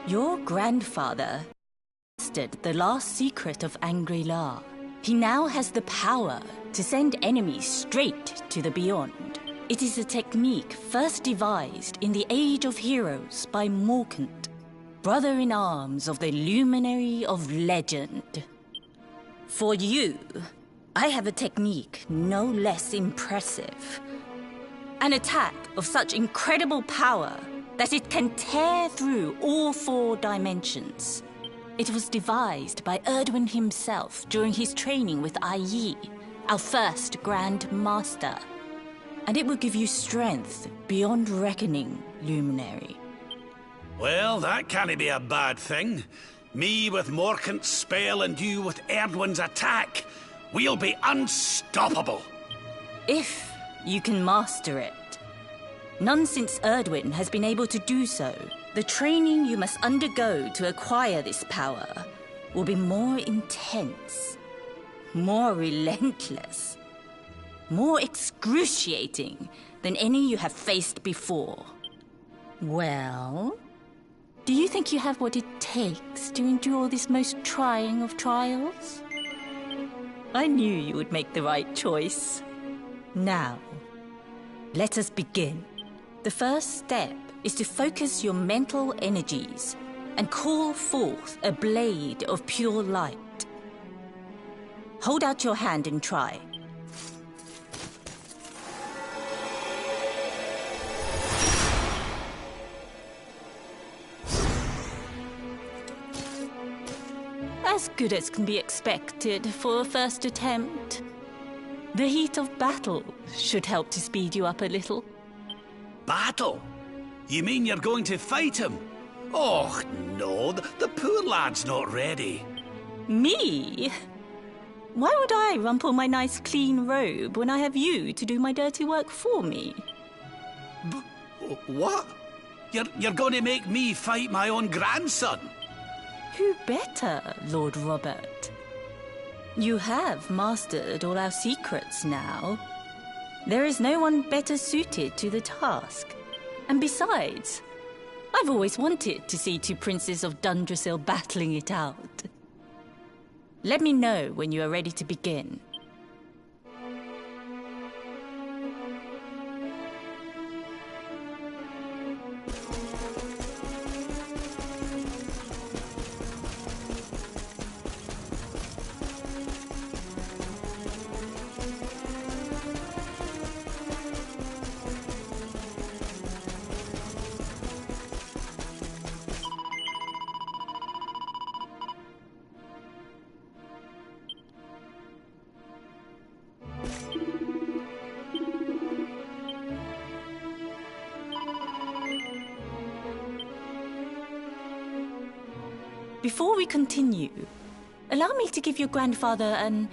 Your grandfather mastered the last secret of Angri-La. He now has the power to send enemies straight to the beyond. It is a technique first devised in the Age of Heroes by Morkant, brother-in-arms of the Luminary of Legend. For you, I have a technique no less impressive. An attack of such incredible power that it can tear through all 4 dimensions. It was devised by Erdwin himself during his training with Yi, our first Grand Master. And it will give you strength beyond reckoning, Luminary. Well, that can't be a bad thing. Me with Morkant's spell and you with Erdwin's attack. We'll be unstoppable. If you can master it. None since Erdwin has been able to do so. The training you must undergo to acquire this power will be more intense, more relentless, more excruciating than any you have faced before. Well, do you think you have what it takes to endure this most trying of trials? I knew you would make the right choice. Now, let us begin. The first step is to focus your mental energies and call forth a blade of pure light. Hold out your hand and try. As good as can be expected for a first attempt. The heat of battle should help to speed you up a little. Battle? You mean you're going to fight him? Oh, no, the poor lad's not ready. Me? Why would I rumple my nice clean robe when I have you to do my dirty work for me? What? You're going to make me fight my own grandson? Who better, Lord Robert? You have mastered all our secrets now. There is no one better suited to the task. And besides, I've always wanted to see two princes of Dundrasil battling it out. Let me know when you are ready to begin. Before we continue, allow me to give your grandfather an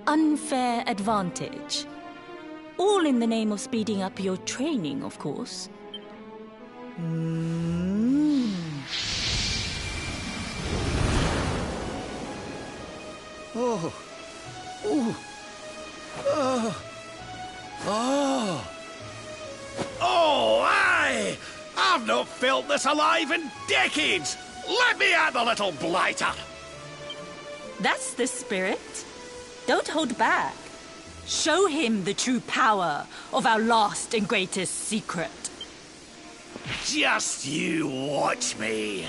unfair advantage. All in the name of speeding up your training, of course. Oh. Oh. Oh. Oh. Oh, aye! I've not felt this alive in decades! Let me at the little blighter! That's the spirit. Don't hold back. Show him the true power of our last and greatest secret. Just you watch me.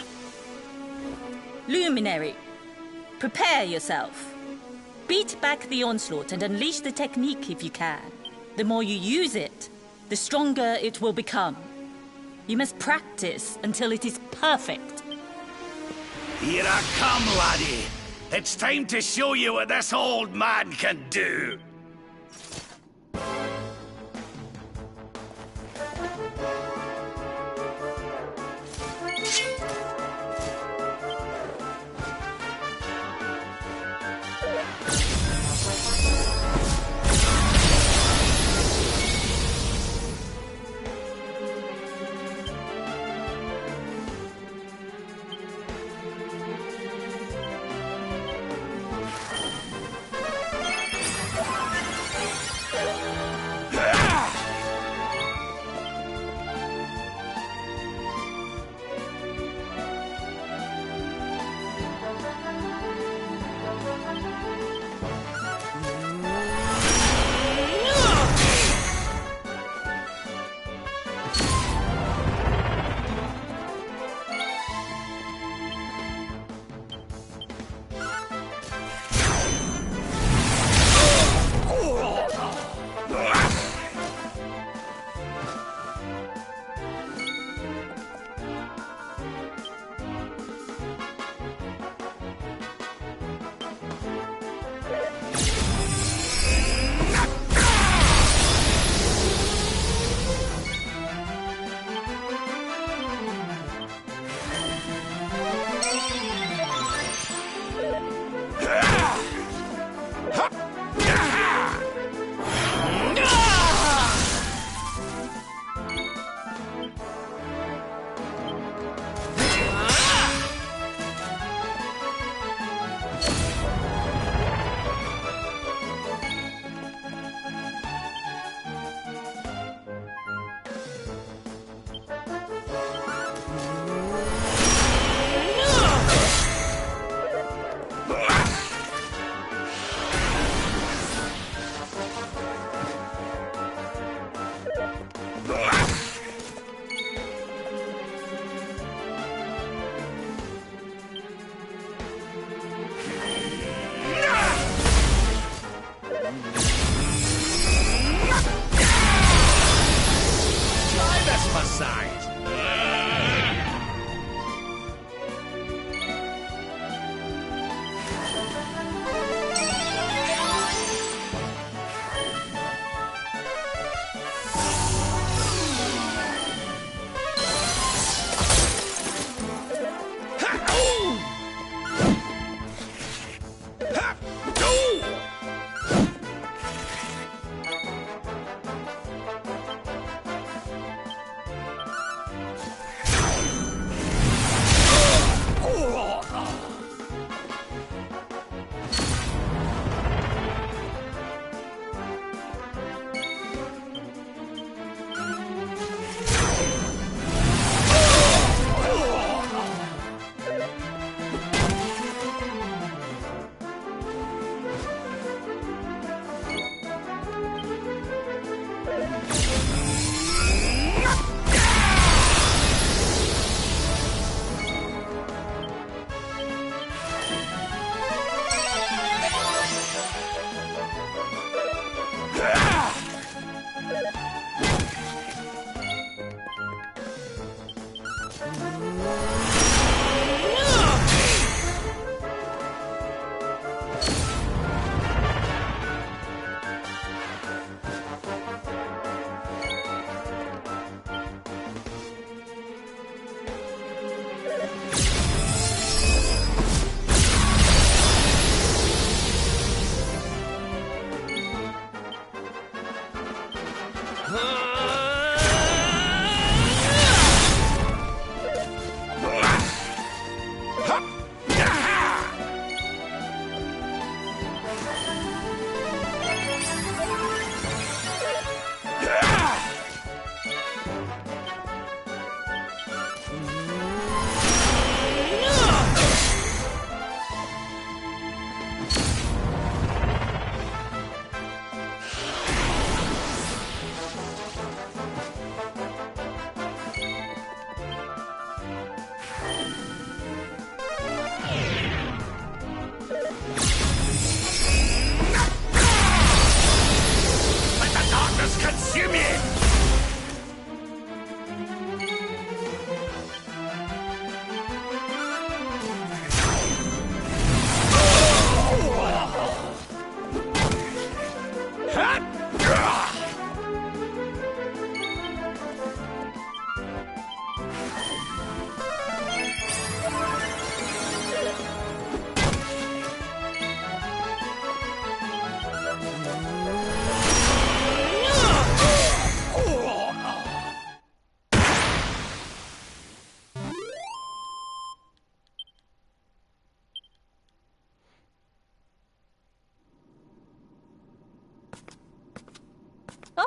Luminary, prepare yourself. Beat back the onslaught and unleash the technique if you can. The more you use it, the stronger it will become. You must practice until it is perfect. Here I come, laddie. It's time to show you what this old man can do.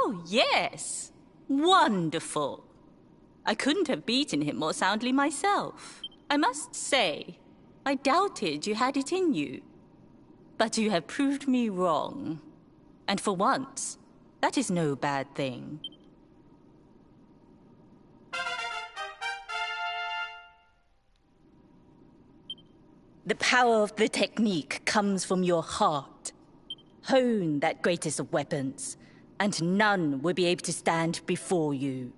Oh, yes. Wonderful. I couldn't have beaten him more soundly myself. I must say, I doubted you had it in you. But you have proved me wrong. And for once, that is no bad thing. The power of the technique comes from your heart. Hone that greatest of weapons, and none will be able to stand before you.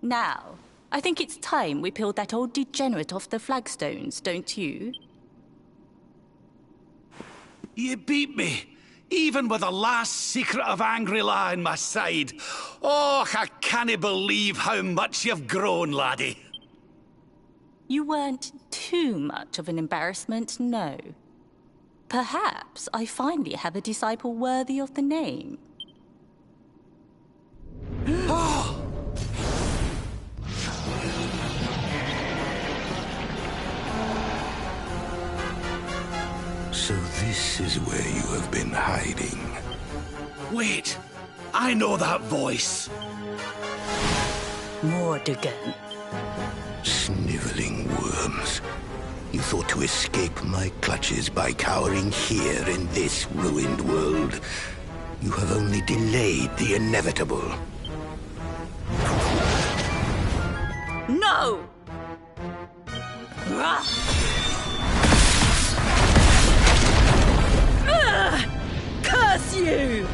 Now, I think it's time we peeled that old degenerate off the flagstones, don't you? You beat me, even with the last secret of Angry-La in my side. Oh, I can't believe how much you've grown, laddie. You weren't too much of an embarrassment, no. Perhaps I finally have a disciple worthy of the name. So this is where you have been hiding. Wait, I know that voice. Mordegon. Sniveling worms. You thought to escape my clutches by cowering here in this ruined world. You have only delayed the inevitable. No! Curse you!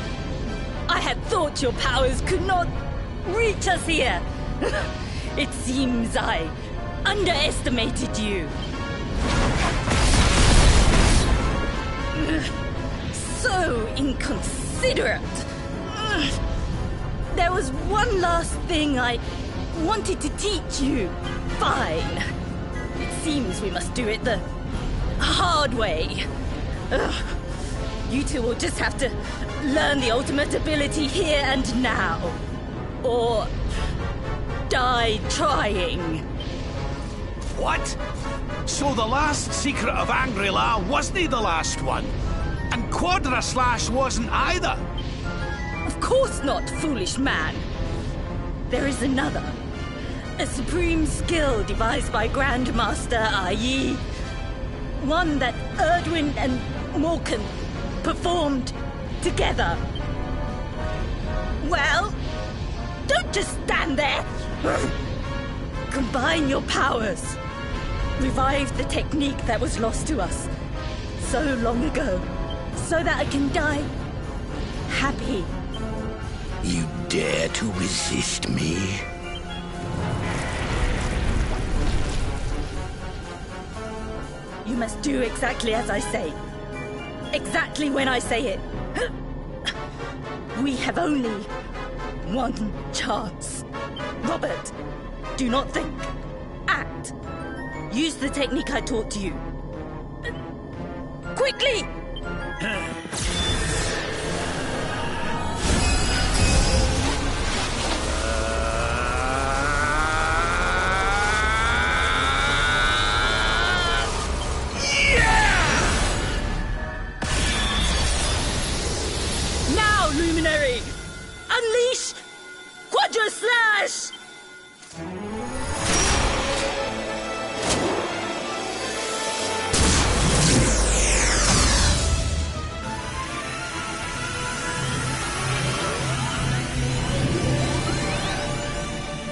I had thought your powers could not reach us here. It seems I underestimated you. So inconsiderate. There was one last thing I wanted to teach you. Fine. It seems we must do it the hard way. You two will just have to learn the ultimate ability here and now. Or die trying. What? So the last secret of Angry-La wasn't the last one? And Quadra Slash wasn't either? Of course not, foolish man. There is another. A supreme skill devised by Grandmaster, i.e. one that Erdwin and Morkan performed together. Well, don't just stand there. Combine your powers. Revive the technique that was lost to us so long ago, so that I can die happy. You dare to resist me? You must do exactly as I say. Exactly when I say it. We have only one chance. Robert, do not think. Act. Use the technique I taught to you. Quickly! Now, Luminary! Unleash Quadra Slash!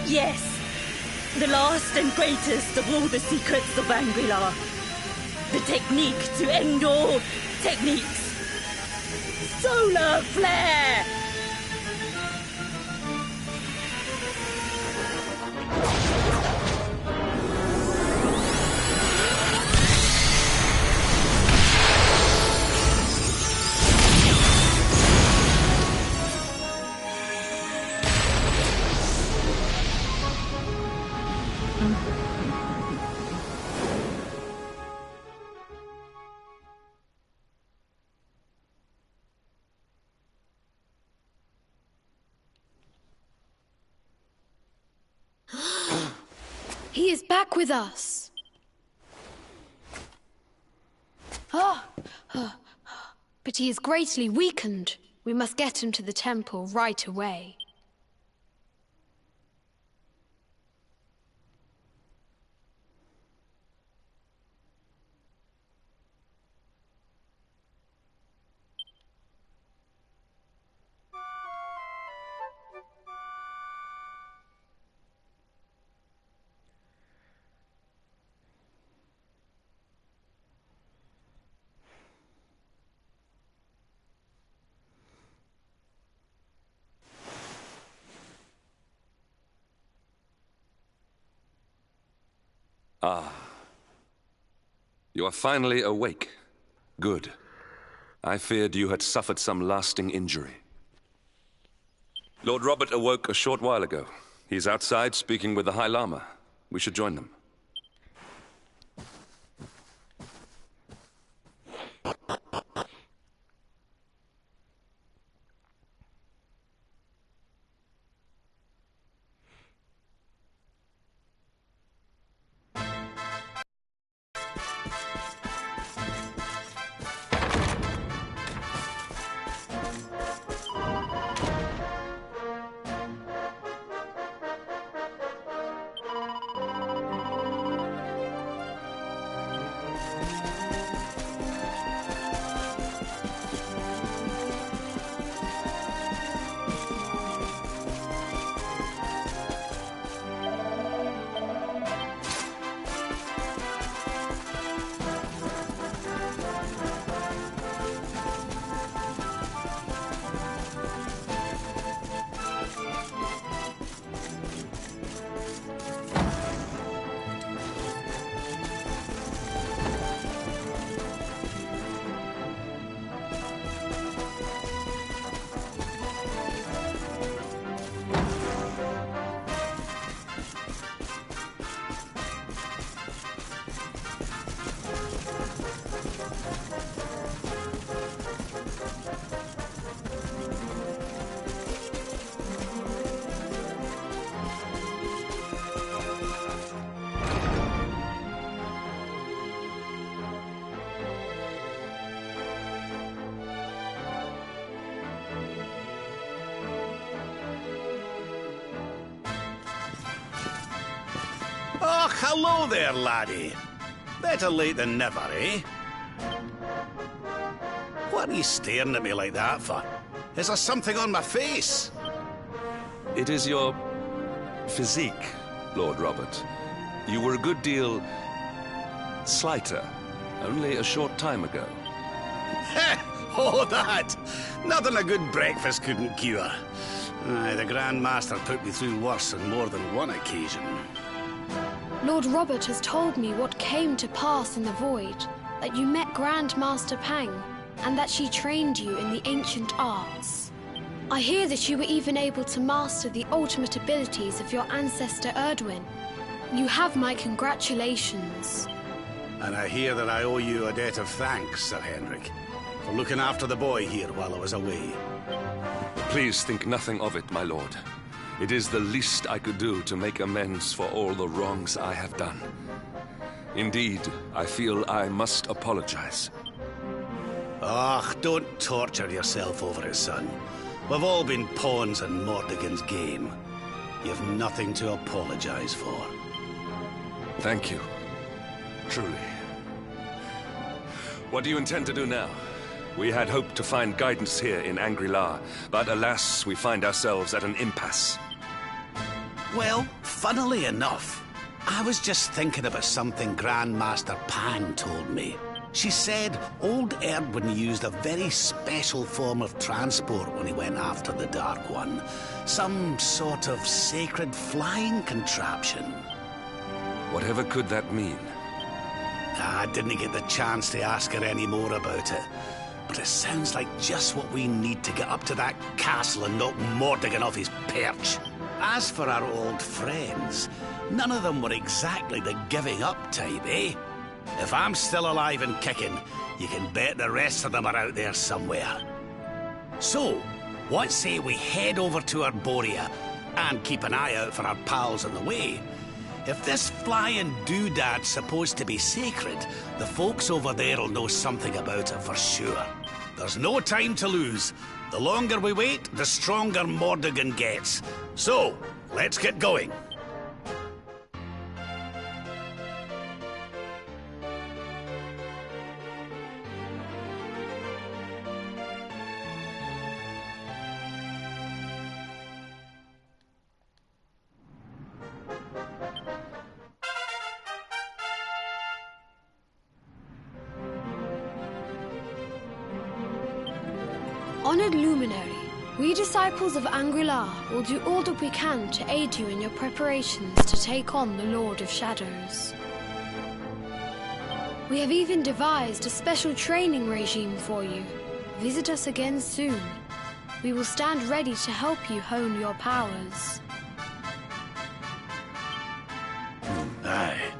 Yes, the last and greatest of all the secrets of Angry-La. The technique to end all techniques. Solar Flare! He is back with us. But he is greatly weakened. We must get him to the temple right away. Ah. You are finally awake. Good. I feared you had suffered some lasting injury. Lord Robert awoke a short while ago. He's outside speaking with the High Lama. We should join them. Oh, hello there, laddie. Better late than never, eh? What are you staring at me like that for? Is there something on my face? It is your physique, Lord Robert. You were a good deal slighter only a short time ago. Oh, that! Nothing a good breakfast couldn't cure. Aye, the Grand Master put me through worse on more than one occasion. Lord Robert has told me what came to pass in the void, that you met Grand Master Pang, and that she trained you in the ancient arts. I hear that you were even able to master the ultimate abilities of your ancestor Erdwin. You have my congratulations. And I hear that I owe you a debt of thanks, Sir Henrik, for looking after the boy here while I was away. Please think nothing of it, my lord. It is the least I could do to make amends for all the wrongs I have done. Indeed, I feel I must apologize. Ah, don't torture yourself over it, son. We've all been pawns in Mordegon's game. You've nothing to apologize for. Thank you. Truly. What do you intend to do now? We had hoped to find guidance here in Angri-La, but alas, we find ourselves at an impasse. Well, funnily enough, I was just thinking about something Grand Master Pang told me. She said old Erdwin used a very special form of transport when he went after the Dark One. Some sort of sacred flying contraption. Whatever could that mean? I didn't get the chance to ask her any more about it. But it sounds like just what we need to get up to that castle and knock Mordegon off his perch. As for our old friends, none of them were exactly the giving up type, eh? If I'm still alive and kicking, you can bet the rest of them are out there somewhere. So, what say we head over to Arborea and keep an eye out for our pals on the way? If this flying doodad's supposed to be sacred, the folks over there will know something about it for sure. There's no time to lose. The longer we wait, the stronger Mordegon gets. So, let's get going. Honored Luminary, we disciples of Angri-La will do all that we can to aid you in your preparations to take on the Lord of Shadows. We have even devised a special training regime for you. Visit us again soon. We will stand ready to help you hone your powers. Aye.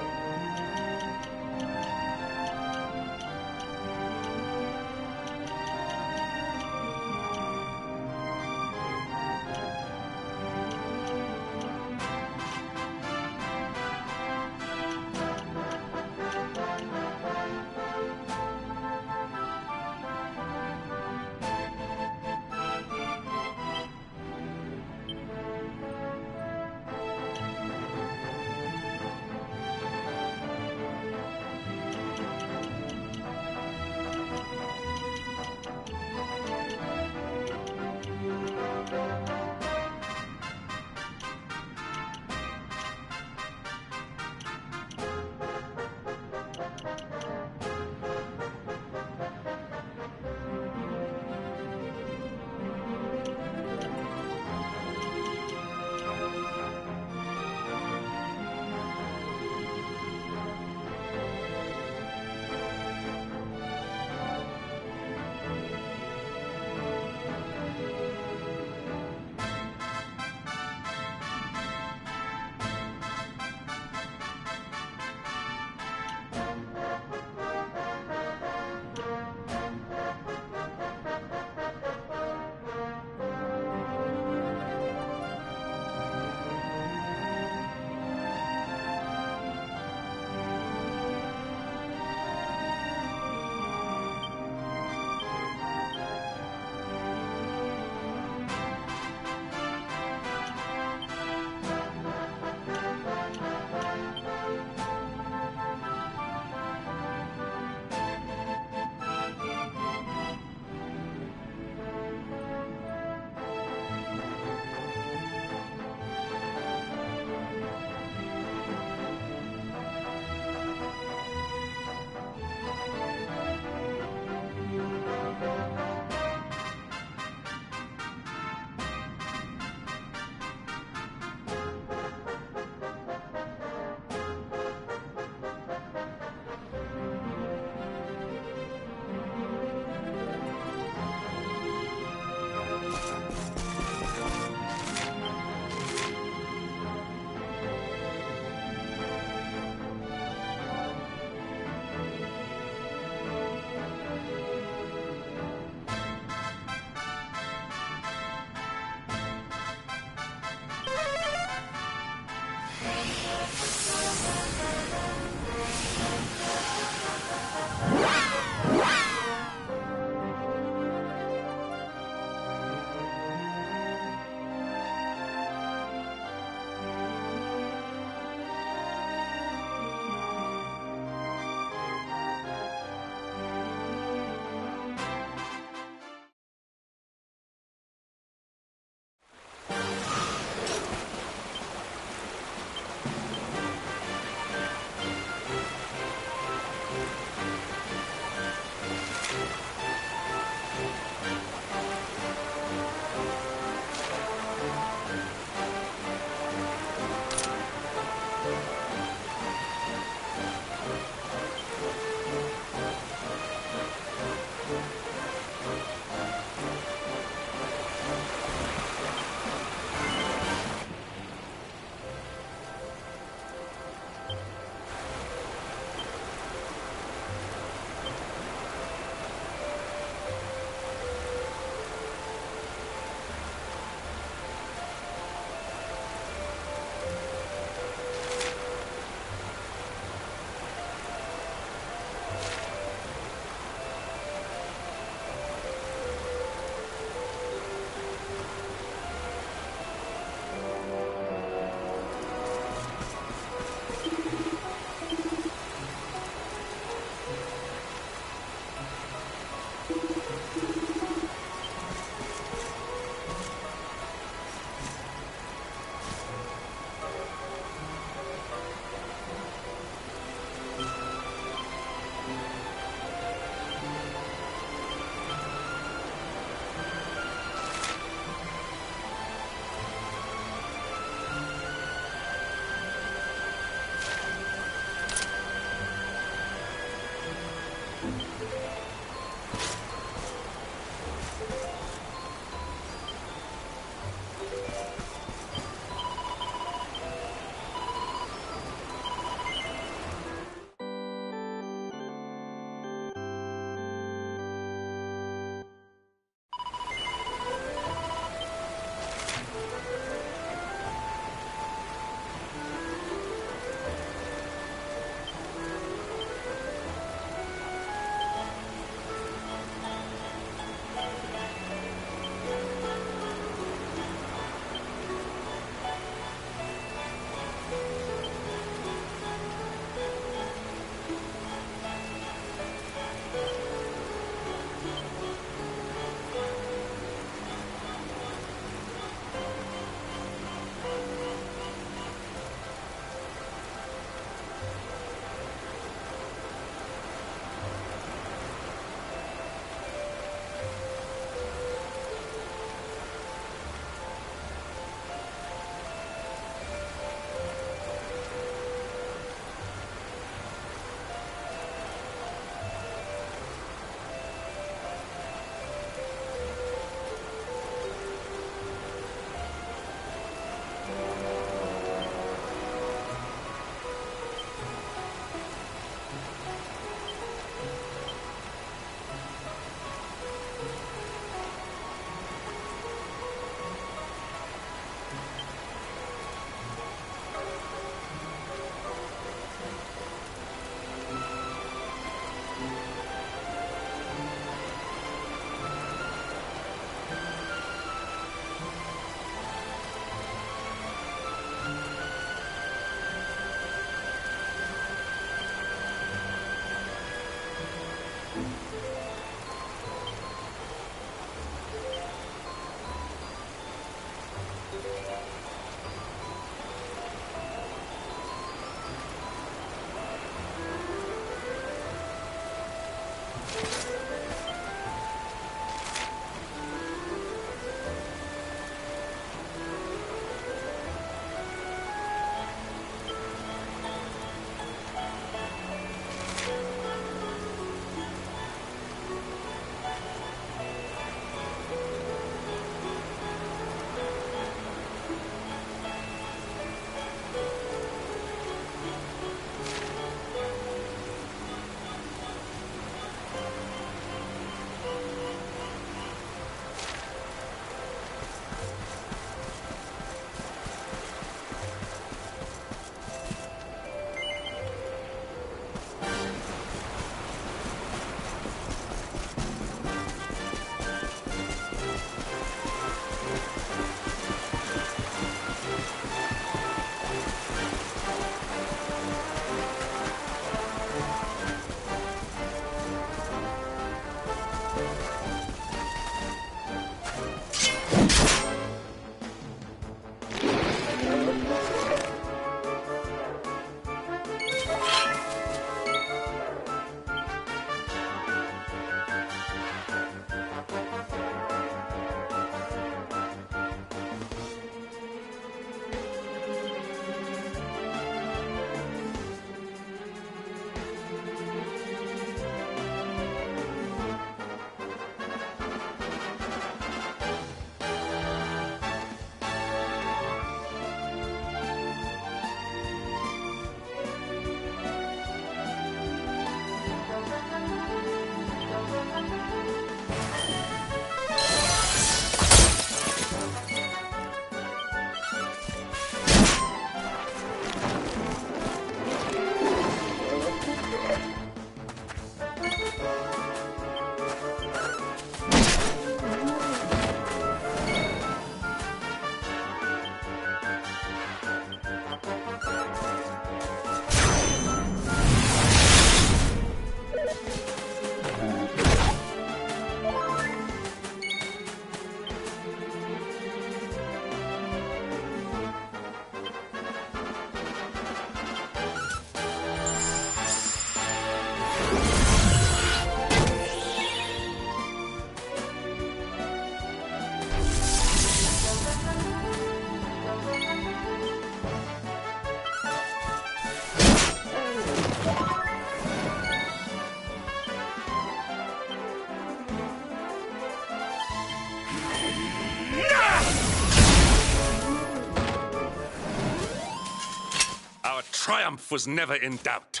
Triumph was never in doubt.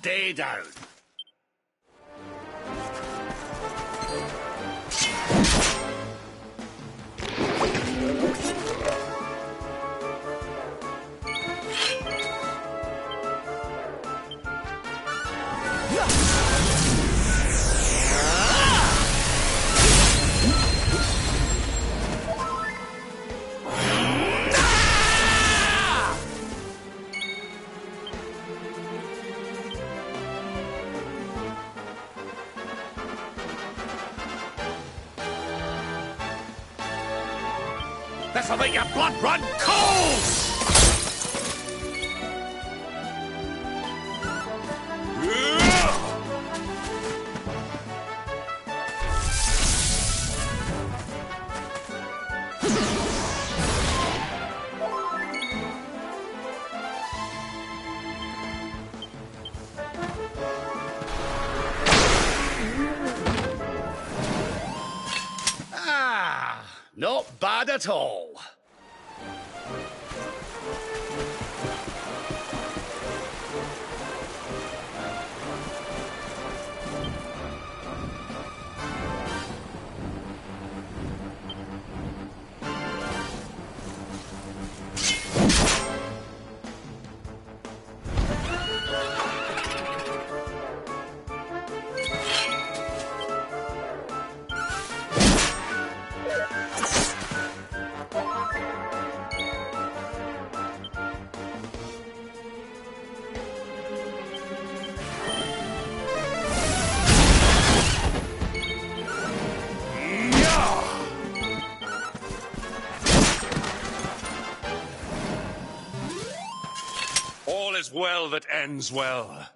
Stay down. This'll make your blood run cold! Not bad at all. All is well that ends well.